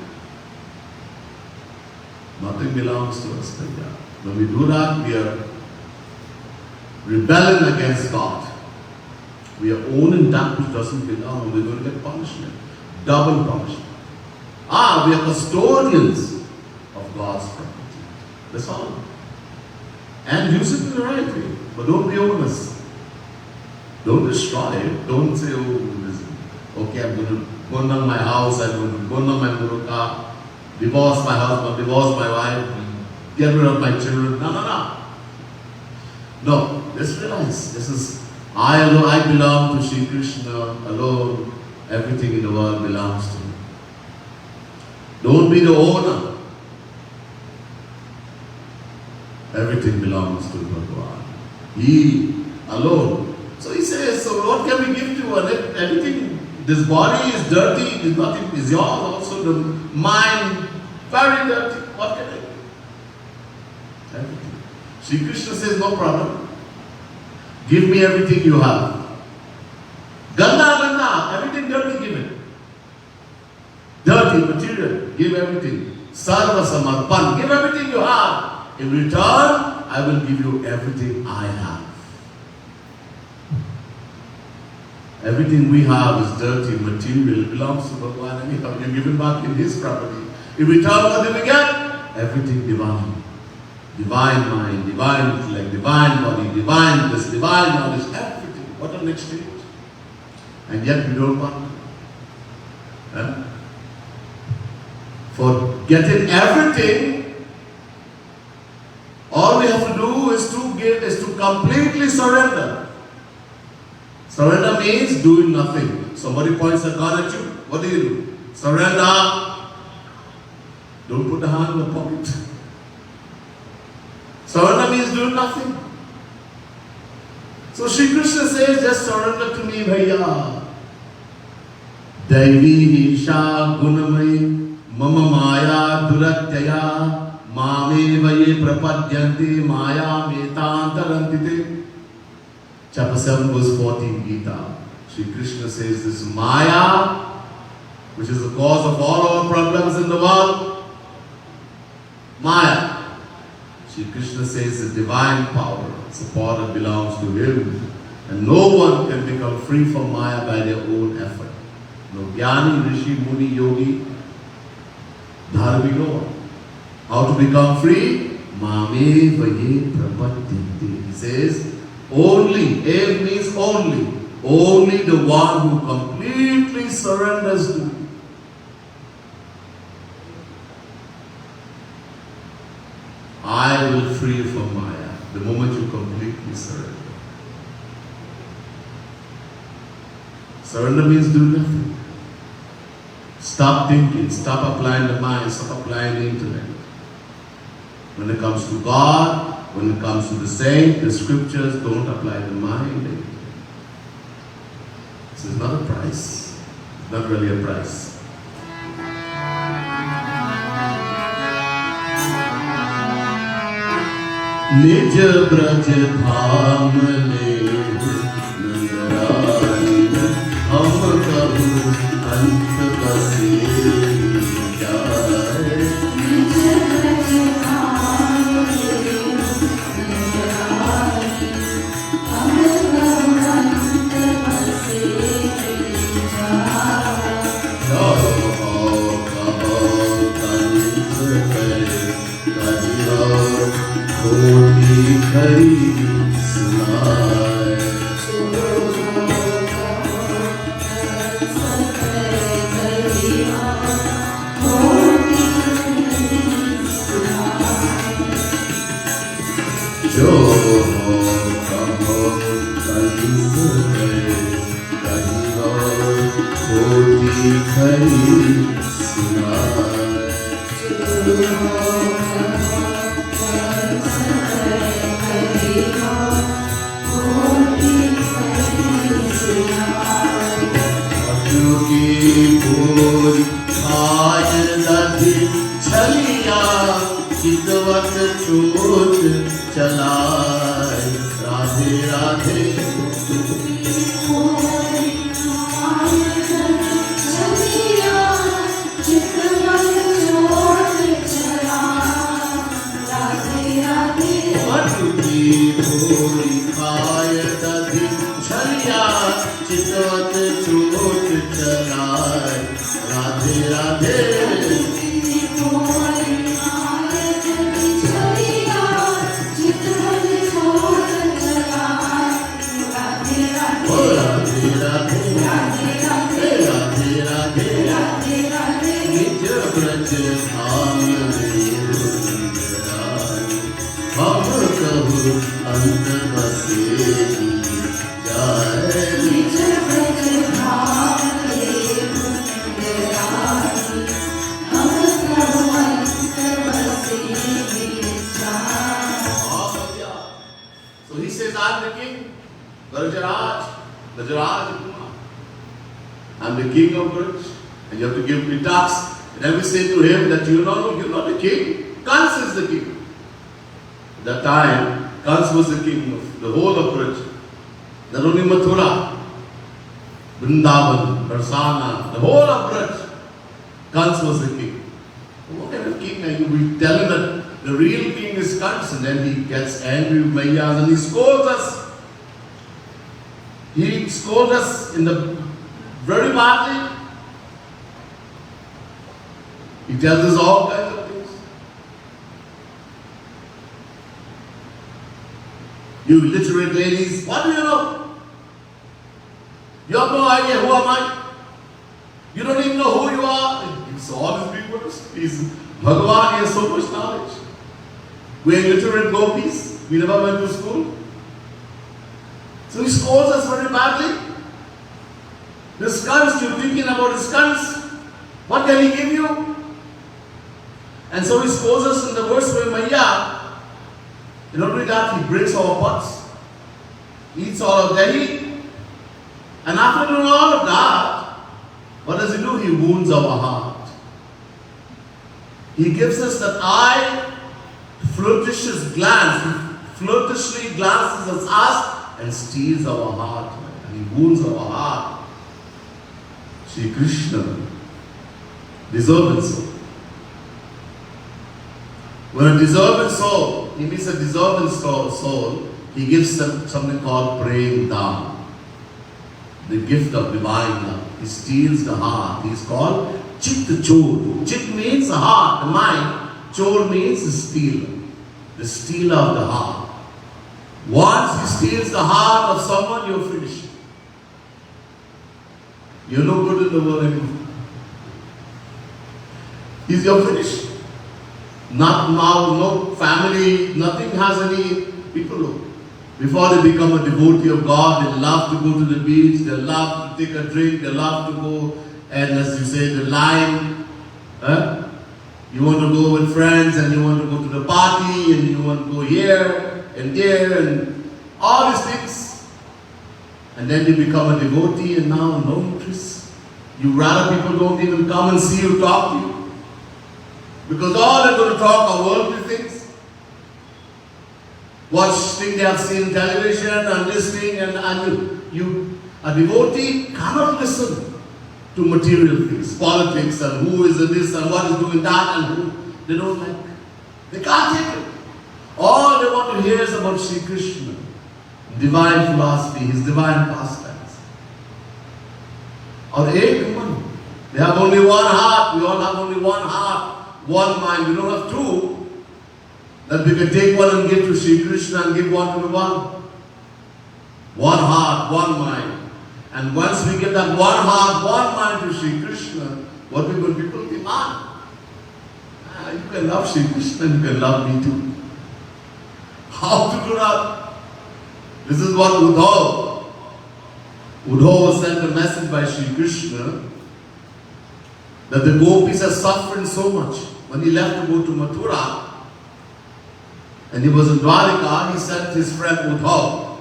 Nothing belongs to us. When we do that, we are rebelling against God. We are owning that which doesn't belong, and we're going to get punishment. Double punishment. We are custodians of God's property. That's all. And use it in the right way. But don't be owners. Don't destroy it. Don't say, okay, I'm going to burn down my house, I'm going to burn down my muruka, divorce my husband, divorce my wife, get rid of my children. No. No, let's realize this is I belong to Shri Krishna alone. Everything in the world belongs to Him. Don't be the owner. Everything belongs to Bhagavan. He alone. So He says, so what can we give to you? Everything, this body is dirty, nothing is yours. Also the mind, very dirty. What can I give? Everything. Shri Krishna says, no problem. Give me everything you have. Ganda, everything dirty, give it. Dirty material, give everything. Sarva samarpan, give everything you have. In return, I will give you everything I have. Everything we have is dirty material, it belongs to Bhagavan anyhow. You give it back in His property. In return, what do we get? Everything divine. Divine mind, divine intellect, divine body, divine this, divine knowledge, everything. What an exchange. And yet we don't want it. For getting everything, all we have to do is to completely surrender. Surrender means doing nothing. Somebody points a gun at you, what do? Surrender. Don't put the hand in the pocket. Surrender means do nothing. So Shri Krishna says, just surrender to me, bhaiya. Daivi Isha Gunamai Mama Maya Duratyaya Mame Vaye Prapadyanti Maya Metantarantite. Chapter 7 verse 14 Gita. Shri Krishna says this Maya, which is the cause of all our problems in the world. Maya. Shri Krishna says the divine power, it's a power that belongs to Him. And no one can become free from Maya by their own effort. No Jnani, Rishi, Muni, Yogi, Dharmi, no one. How to become free? Mame Vaye Prapadyante. He says, only, Ev means only the one who completely surrenders to me. I will free you from Maya the moment you completely surrender. Surrender means do nothing. Stop thinking, stop applying the mind, stop applying the intellect. When it comes to God, when it comes to the saint, the scriptures, don't apply the mind. This is not a price. It's not really a price. निज ब्रज धाम ले नंदरानी हम कबू अंत बसे जाए निज ब्रज धाम ले नंदरानी हम कबू अंत बसे जाए कोटि खरी सुनाए जो हो कहो कंस कहियो कोटि खरी सुनाए पूरी आज दधि छलिया चितवत चोट चलाए राधे राधे पूरी खाय दधि छलिया चितवत चोट चलाए राधे राधे अंत बसे जाए निज ब्रज धाम ले नंदरानी हम कबू अंत बसे जाए. So he says, I'm the king, Gajaraj, I'm the king of Braj, and you have to give me tasks. And then we say to him that you're not the king. Kans is the king. At that time, Kans was the king of the whole of Braj. Not only Mathura, Vrindavan, Barsana, the whole of Braj. Kans was the king. What kind of king are you? We tell him that the real king is Kans, and then he gets angry with Mayyas and he scolds us. He scolds us in the very badly. He tells us all kinds of things. You illiterate ladies, what do you know? You have no idea who am I. You don't even know who you are. It's all his people. He's Bhagavan, he has so much knowledge. We are illiterate gopis. We never went to school. So he scolds us very badly. This Kans, you're thinking about his Kans. What can he give you? And so he scolds us in the verse where Maya, not only that, he breaks our pots, eats all of Dahi, and after doing all of that, what does he do? He wounds our heart. He gives us that eye, flirtatious glance, he flirtishly glances at us and steals our heart, and he wounds our heart. Shri Krishna, deserving soul. When a deserving soul, he meets a deserving soul, he gives them something called Prem Dam, the gift of divine love. He steals the heart. He is called Chit Chor. Chit means the heart, the mind. Chor means the stealer, the stealer of the heart. Once he steals the heart of someone, you're finished. You're no good in the world anymore. He's your finish. Not now, no family, nothing has any people. Before they become a devotee of God, they love to go to the beach, they love to take a drink, they love to go, and as you say, the line. You want to go with friends, and you want to go to the party, and you want to go here and there, and all these things. And then you become a devotee, and now no interest. You rather people don't even come and see you, talk to you. Because all they're going to talk are worldly things. watching they have seen television and listening, and a devotee cannot listen to material things, politics, and who is in this and what is doing that, and who they don't like. They can't take it. All they want to hear is about Sri Krishna, divine philosophy, his divine pastimes. Or एक मन. They have only one heart. We all have only one heart, one mind. We don't have two. That we can take one and give to Sri Krishna and give one to the one. One heart, one mind. And once we get that one heart, one mind to Sri Krishna, what will people demand? You can love Sri Krishna and you can love me too. How to do that? This is what Uddhava was sent a message by Sri Krishna that the gopis are suffering so much. When he left to go to Mathura and he was in Dwarika, he sent his friend Uddhava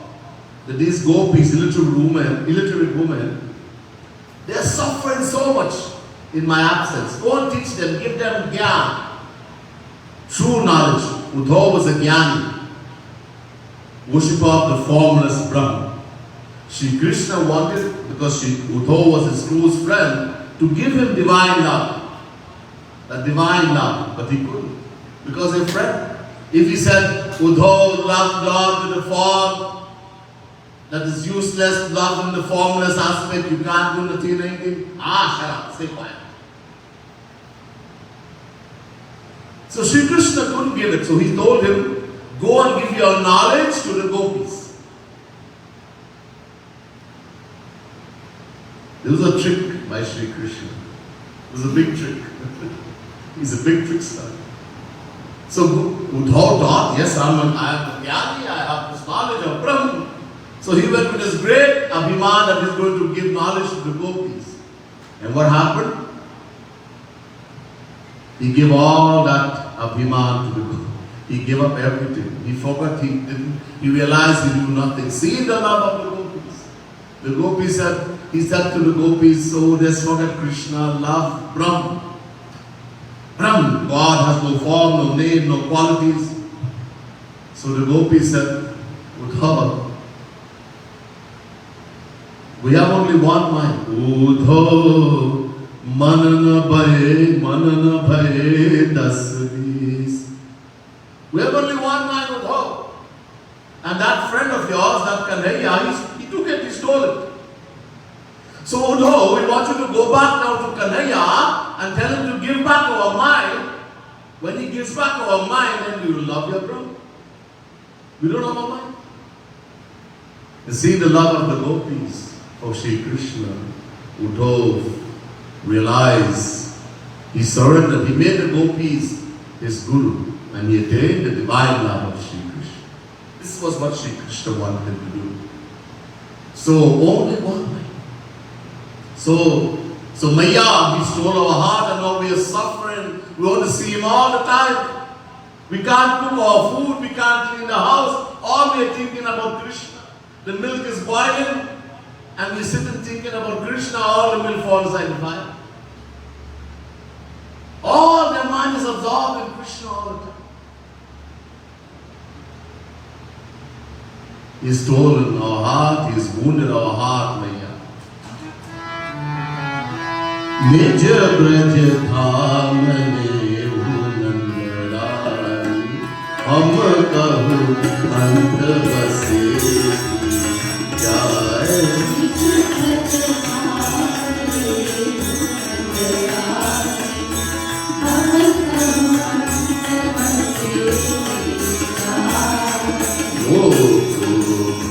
that these gopis, illiterate women, they are suffering so much in my absence. Go and teach them, give them jnana, true knowledge. Uddhava was a jnani, worshipper of the formless Brahman. Shri Krishna wanted, because Uddhava was his close friend, to give him divine love. That divine love, but he couldn't. Because a friend, if he said, Uddhava loved Lord with the form, that is useless, love in the formless aspect, you can't do nothing, anything. Shut up, stay quiet. So Sri Krishna couldn't give it, so he told him, go and give your knowledge to the gopis. There was a trick by Sri Krishna. It was a big trick. He's a big trickster. So Uddhava thought, yes, I am a jnani, I have this knowledge of Brahman. So he went with his great abhiman that he's going to give knowledge to the gopis. And what happened? He gave all that abhiman to the gopis. He gave up everything. He forgot, he realized he knew nothing. See the love of the gopis. The gopis said, he said to the gopis, so let's forget Krishna, love Brahman. Brahman, God has no form, no name, no qualities. So the gopis said, Uddhava, we have only one mind. Uddhava, manana bhaye dasvis. We have only one mind, Uddhava. And that friend of yours, that Kanhaiya, he took it, he stole it. So Uddhava, we want you to go back now to Kanhaiya and tell him to give back our mind. When he gives back our mind, then we will love your brother. We don't have our mind. You see the love of the gopis of Sri Krishna. Uddhava realized, he surrendered, he made the gopis his guru, and he attained the divine love of Sri Krishna. This was what Sri Krishna wanted him to do. So only one mind. So Maya, he stole our heart and now we are suffering. We want to see him all the time. We can't cook our food, we can't clean the house. All we are thinking about Krishna. The milk is boiling and we sit and thinking about Krishna, all the milk falls inside the fire. All their mind is absorbed in Krishna all the time. He's stolen our heart, he's wounded our heart, Maya. निज ब्रज धाम ने भूनंदराई हम कहु अंत बसे जाए निज ब्रज धाम ने भूनंदराई हम कहु अंत बसे जाए वो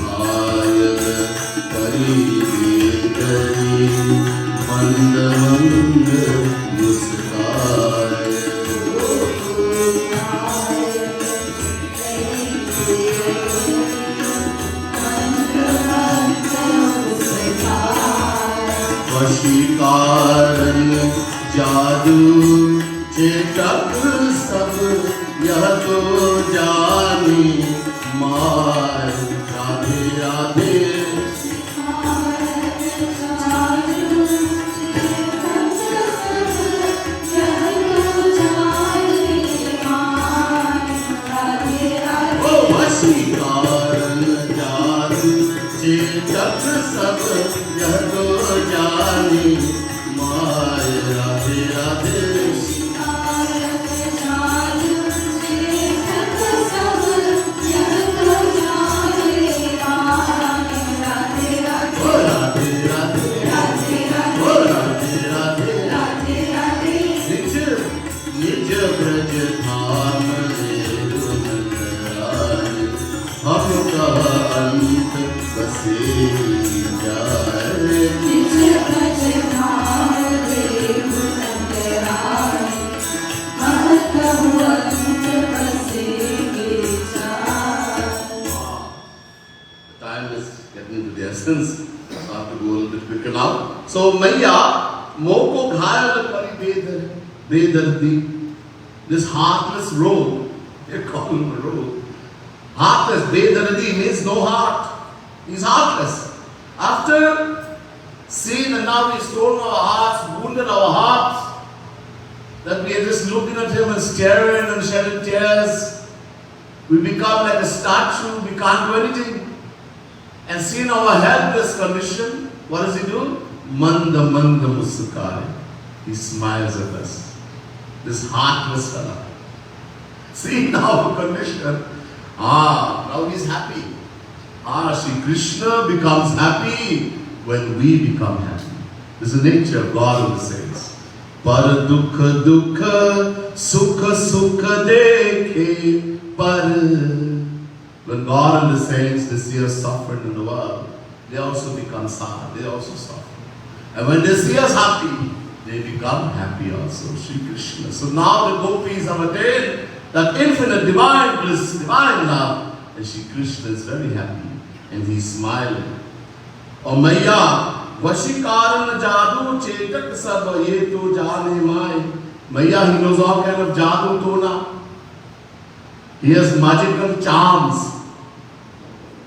भाय करी करी मंद मंद मुस्काए वशीकारन जादू चेतक सब यह तो जानी माय राधे राधे जाने my Radhe Radhe So Maya, moko ghayal kari bedardi. This heartless rogue, they call him a rogue. Heartless, bedardi means no heart. He's heartless. After seeing and now he's torn our hearts, wounded our hearts, that we are just looking at him and staring and shedding tears. We become like a statue, we can't do anything. And seeing our helpless condition, what does he do? Manda manda musukare. He smiles at us. This heartless fellow. See now our condition. Now he's happy. Shri Krishna becomes happy when we become happy. This is the nature of God and the saints. Par dukha dukha, sukha sukha dekhe par. When God and the saints, the seers suffered in the world, they also become sad. They also suffer. And when they see us happy, they become happy also. Shri Krishna. So now the gopis have attained that infinite divine bliss, divine love. And Shri Krishna is very happy. And he's smiling. Oh Maya, Vashikaran Jadu Chetak Sab Ye To Jane Mai. Maya, he knows all kind of Jadu Tona. He has magical charms.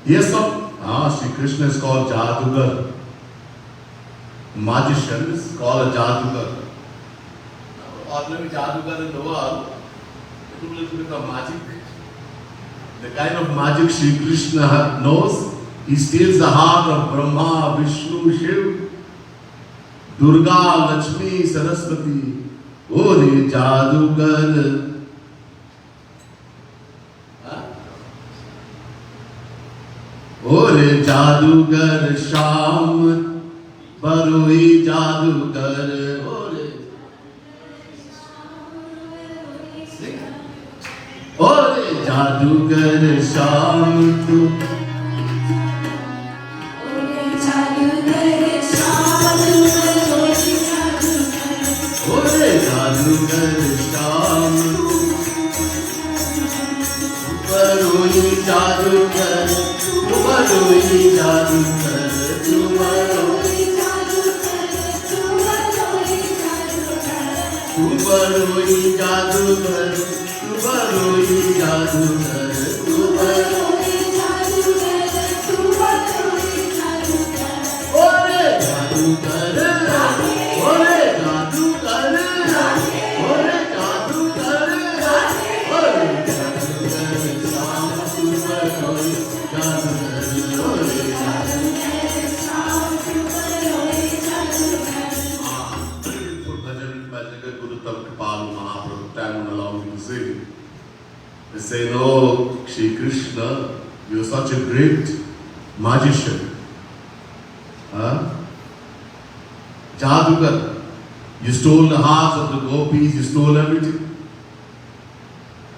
He has some. Shri Krishna is called Jadugar. Magician is called a Jadugar. Ordinary Jadugar in the world, it will become magic. The kind of magic Shri Krishna knows, he steals the heart of Brahma, Vishnu, Shiv, Durga, Lakshmi, Saraswati. Oh, the Jadugar. Oh, the Jadugar Sham, Baroi Jadugar. Oh, Jadugar Sham tu. Jadugar Sham Baroi Jadugar. Baroi Jadugar. Baroi Jadugar. Baroi Jadugar. Ore Jadugar. Ore Jadugar. Ore Jadugar. Ore Jadugar. They say, no, Shri Krishna, you are such a great magician. Jadugar, you stole the hearts of the gopis, you stole everything.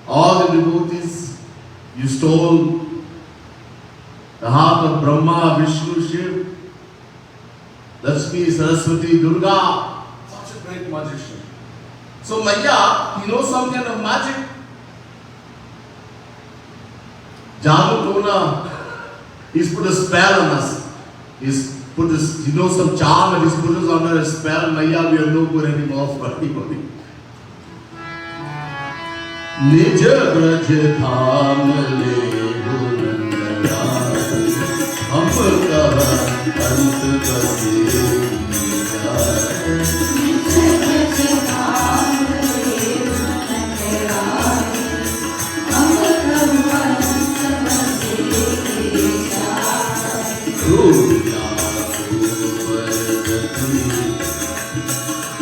All the devotees, you stole the heart of Brahma, Vishnu, Shiv, Lakshmi, Saraswati, Durga. Such a great magician. So Maya, he knows some kind of magic. Jadu Tona, he's put a spell on us. He knows some charm and he's put us under a spell. Maya, we are no good anymore for anybody. Nij braj dham le gurandara, hum kaha ant base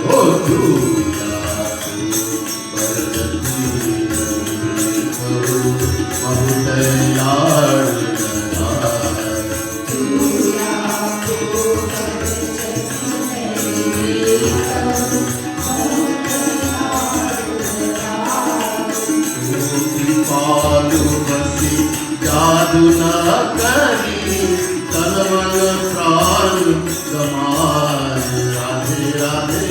ओ दूया परजती करो बहुत लाड़ पालू बसी जादू न करी तनमन प्राण गमार Radhe Radhe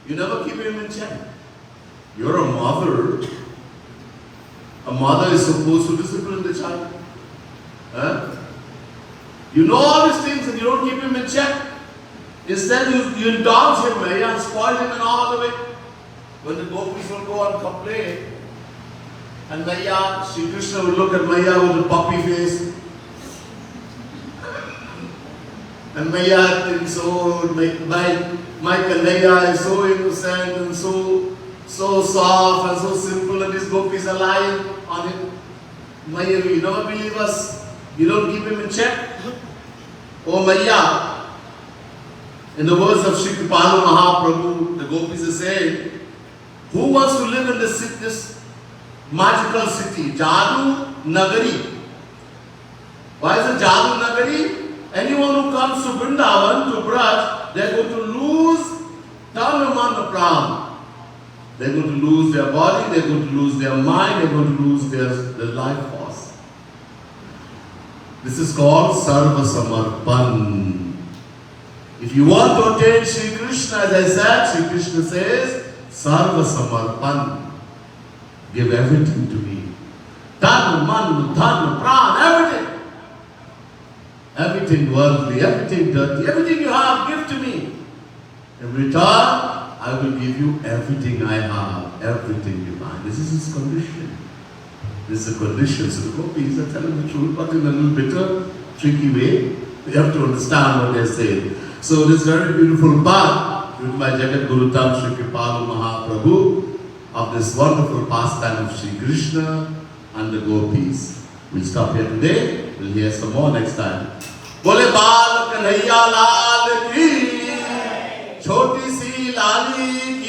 You never keep him in check. You're a mother. A mother is supposed to discipline the child. Huh? You know all these things and you don't keep him in check. Instead, you indulge him and spoil him in all the way. When the gopis will go and complain, and Maya, Sri Krishna will look at Maya with a puppy face. And Maya thinks, oh, my Kanhaiya is so innocent and so soft and so simple, and these gopis are lying on him. Maya, you never believe us. You don't keep him in check. Oh Maya, in the words of Sri Kripalu Mahaprabhu, the gopis are saying, who wants to live in this magical city, Jadu Nagari? Why is it Jadu Nagari? Anyone who comes to Vrindavan, to Braj, they're going to lose Tanman Pran. They're going to lose their body, they're going to lose their mind, they're going to lose their life force. This is called Sarva Samarpan. If you want to attain Sri Krishna, as I said, Sri Krishna says, Sarva Samarpan. Give everything to me. Tan, man, dhan, pran, everything. Everything worldly, everything dirty, everything you have, give to me. In return, I will give you everything I have, everything you find. This is his condition. This is a condition. So the gopis are telling the truth, but in a little bitter, tricky way. You have to understand what they're saying. So this very beautiful part, written by Jagat Guru Tam Sri Kripalu Mahaprabhu, of this wonderful pastime of Sri Krishna and the gopis. We'll stop here today. We'll hear some more next time. Bole Bal Kanhaiya Lal ki, choti si lali ki.